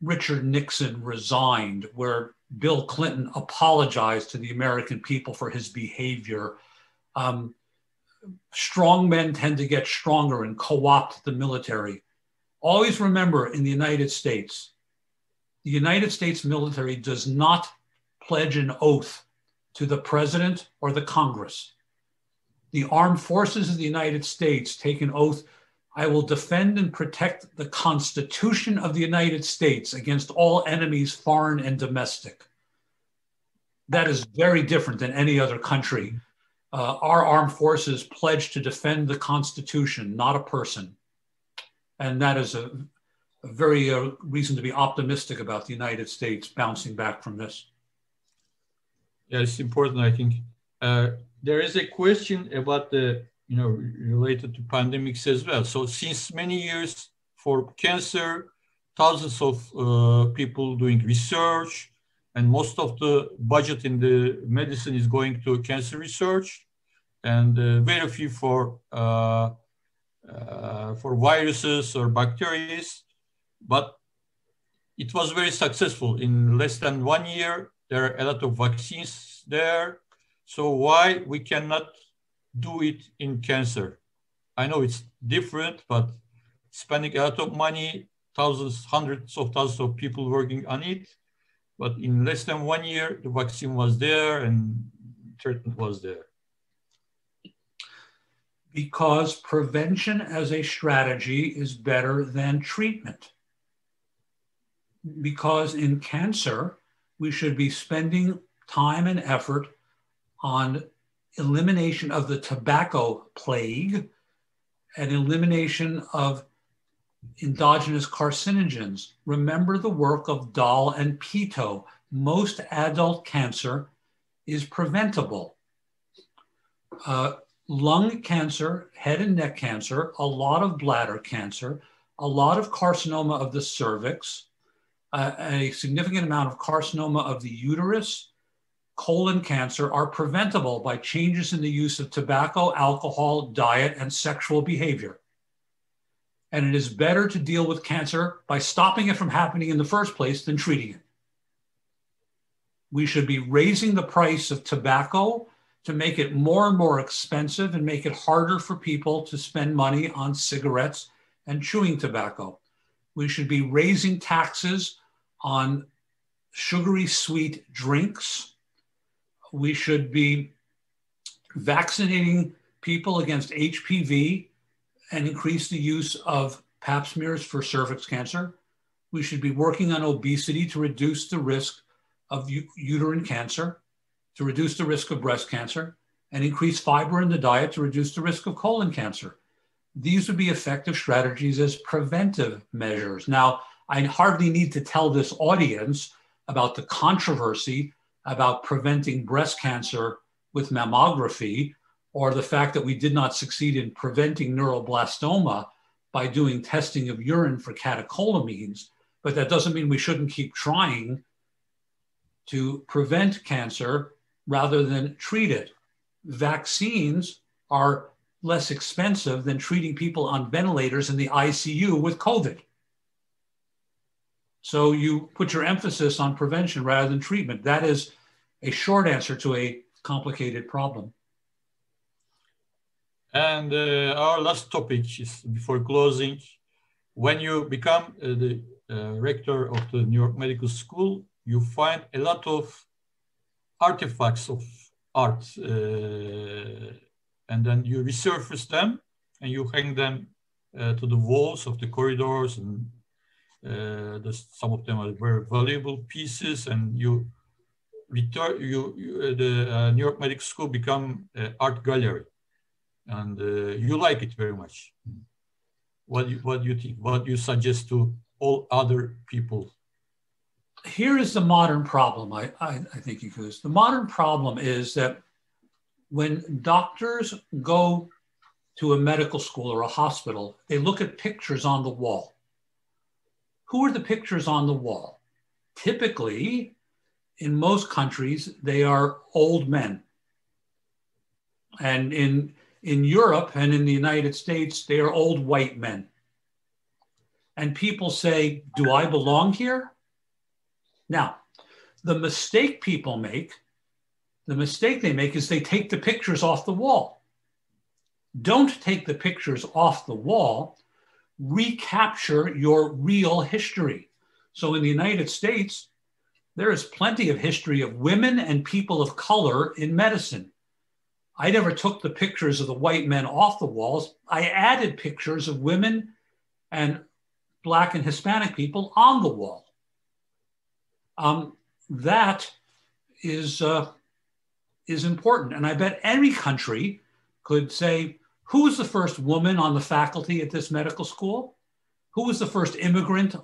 Richard Nixon resigned, where Bill Clinton apologized to the American people for his behavior. Strong men tend to get stronger and co-opt the military. Always remember, in the United States military does not pledge an oath to the president or the Congress. The armed forces of the United States take an oath I will defend and protect the Constitution of the United States against all enemies, foreign and domestic. That is very different than any other country. Our armed forces pledge to defend the Constitution, not a person. And that is a very reason to be optimistic about the United States bouncing back from this. Yeah, it's important, I think. There is a question about the, related to pandemics as well. So since many years for cancer, thousands of people doing research, and most of the budget in the medicine is going to cancer research, and very few for viruses or bacteria. But it was very successful. In less than 1 year, there are a lot of vaccines there. So why we cannot do it in cancer? I know it's different, but spending a lot of money, thousands, hundreds of thousands of people working on it. But in less than 1 year, the vaccine was there and treatment was there. Because prevention as a strategy is better than treatment. Because in cancer, we should be spending time and effort on elimination of the tobacco plague and elimination of endogenous carcinogens. Remember the work of Dahl and Pito. Most adult cancer is preventable. Lung cancer, head and neck cancer, a lot of bladder cancer, a lot of carcinoma of the cervix, a significant amount of carcinoma of the uterus, colon cancer are preventable by changes in the use of tobacco, alcohol, diet, and sexual behavior. And it is better to deal with cancer by stopping it from happening in the first place than treating it. We should be raising the price of tobacco to make it more and more expensive and make it harder for people to spend money on cigarettes and chewing tobacco. We should be raising taxes on sugary sweet drinks. We should be vaccinating people against HPV and increase the use of pap smears for cervix cancer. We should be working on obesity to reduce the risk of uterine cancer, to reduce the risk of breast cancer, and increase fiber in the diet to reduce the risk of colon cancer. These would be effective strategies as preventive measures. Now, I hardly need to tell this audience about the controversy about preventing breast cancer with mammography, or the fact that we did not succeed in preventing neuroblastoma by doing testing of urine for catecholamines. But that doesn't mean we shouldn't keep trying to prevent cancer rather than treat it. Vaccines are less expensive than treating people on ventilators in the ICU with COVID. So you put your emphasis on prevention rather than treatment. That is a short answer to a complicated problem. And our last topic is, before closing, when you become the rector of the New York Medical School, you find a lot of artifacts of art, and then you resurface them and you hang them to the walls of the corridors, and some of them are very valuable pieces, and you return, the New York Medical School become an art gallery, and you like it very much. What do you think? What do you suggest to all other people? Here is the modern problem, I think, Yavuz. The modern problem is that when doctors go to a medical school or a hospital, they look at pictures on the wall. Who are the pictures on the wall? Typically, in most countries, they are old men. And in Europe and in the United States, they are old white men. And people say, do I belong here? Now, the mistake people make, is they take the pictures off the wall. Don't take the pictures off the wall. Recapture your real history. So in the United States, there is plenty of history of women and people of color in medicine. I never took the pictures of the white men off the walls. I added pictures of women and Black and Hispanic people on the wall. That is important. And I bet any country could say, who was the first woman on the faculty at this medical school? Who was the first immigrant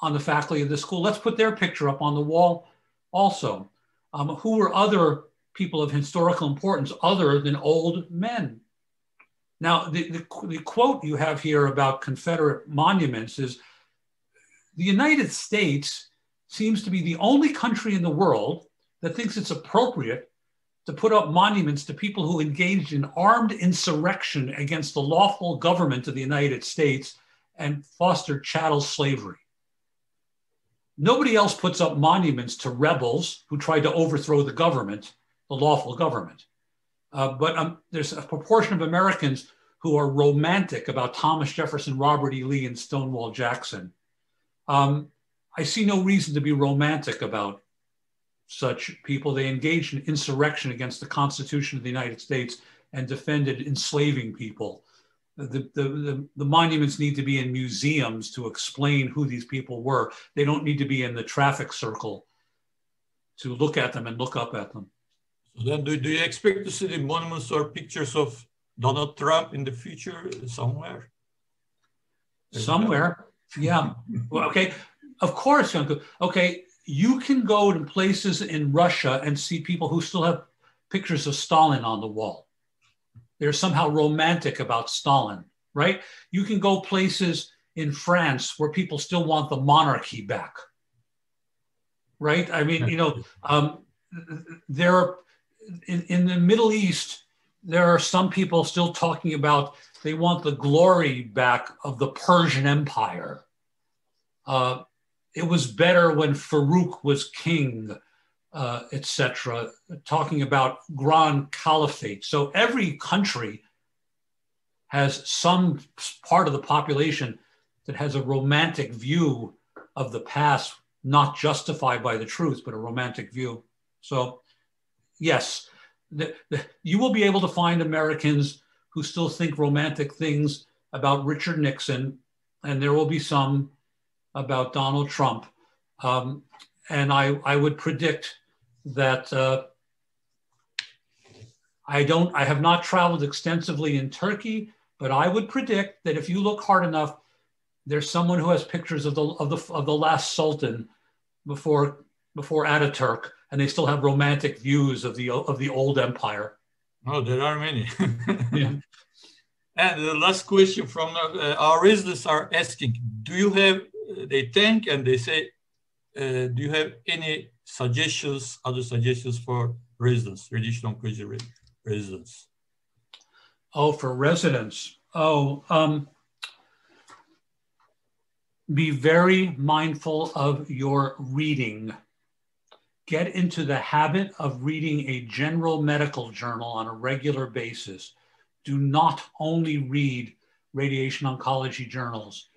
on the faculty of this school? Let's put their picture up on the wall also. Who were other people of historical importance other than old men? Now, the quote you have here about Confederate monuments is, the United States seems to be the only country in the world that thinks it's appropriate to put up monuments to people who engaged in armed insurrection against the lawful government of the United States and fostered chattel slavery. Nobody else puts up monuments to rebels who tried to overthrow the government, the lawful government. But there's a proportion of Americans who are romantic about Thomas Jefferson, Robert E. Lee, and Stonewall Jackson. I see no reason to be romantic about such people. They engaged in insurrection against the Constitution of the United States and defended enslaving people. The monuments need to be in museums to explain who these people were. They don't need to be in the traffic circle to look at them and look up at them. So then do you expect to see the monuments or pictures of Donald Trump in the future somewhere? Somewhere, yeah. Well, okay, of course. Okay, you can go to places in Russia and see people who still have pictures of Stalin on the wall. They're somehow romantic about Stalin, right? You can go places in France where people still want the monarchy back, right? I mean, you know, there are, in the Middle East, there are some people still talking about they want the glory back of the Persian Empire. It was better when Farouk was king, etc., talking about Grand Caliphate. So every country has some part of the population that has a romantic view of the past, not justified by the truth, but a romantic view. So yes, you will be able to find Americans who still think romantic things about Richard Nixon, and there will be some about Donald Trump. And I would predict that I have not traveled extensively in Turkey, but I would predict that if you look hard enough, there's someone who has pictures of the last sultan before Ataturk, and they still have romantic views of the old empire. Oh, there are many. Yeah. And the last question from our residents are asking, do you have, they thank and they say, do you have any suggestions, other suggestions for residents, radiation oncology residents? Oh, for residents. Oh, be very mindful of your reading. Get into the habit of reading a general medical journal on a regular basis. Do not only read radiation oncology journals.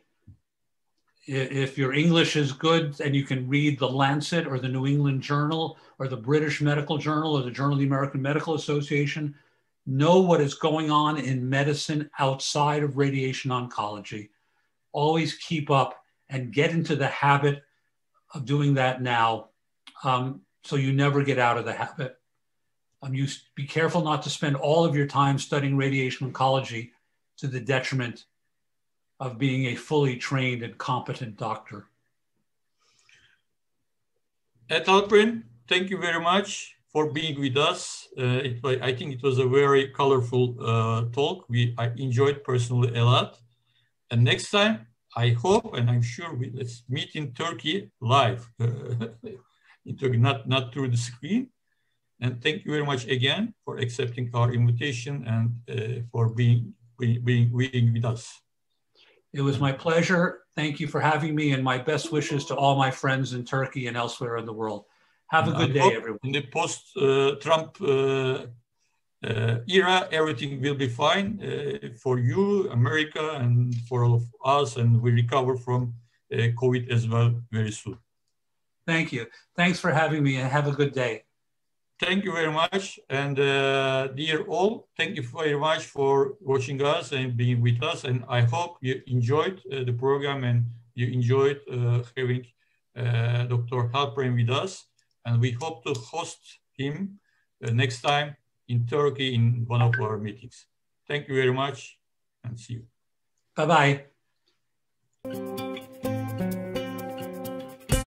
If your English is good and you can read the Lancet or the New England Journal or the British Medical Journal or the Journal of the American Medical Association, know what is going on in medicine outside of radiation oncology. Always keep up and get into the habit of doing that now, so you never get out of the habit. You be careful not to spend all of your time studying radiation oncology to the detriment of being a fully trained and competent doctor. At Halperin, thank you very much for being with us. I think it was a very colorful talk. I enjoyed personally a lot. And next time, I hope and I'm sure let's meet in Turkey live, in Turkey, not through the screen. And thank you very much again for accepting our invitation and for being with us. It was my pleasure. Thank you for having me, and my best wishes to all my friends in Turkey and elsewhere in the world. Have a good day, everyone. In the post-Trump era, everything will be fine for you, America, and for all of us, and we recover from COVID as well very soon. Thank you. Thanks for having me, and have a good day. thank you very much. And dear all, thank you very much for watching us and being with us. And I hope you enjoyed the program and you enjoyed having Dr. Halperin with us. And we hope to host him next time in Turkey in one of our meetings. Thank you very much and see you. Bye-bye.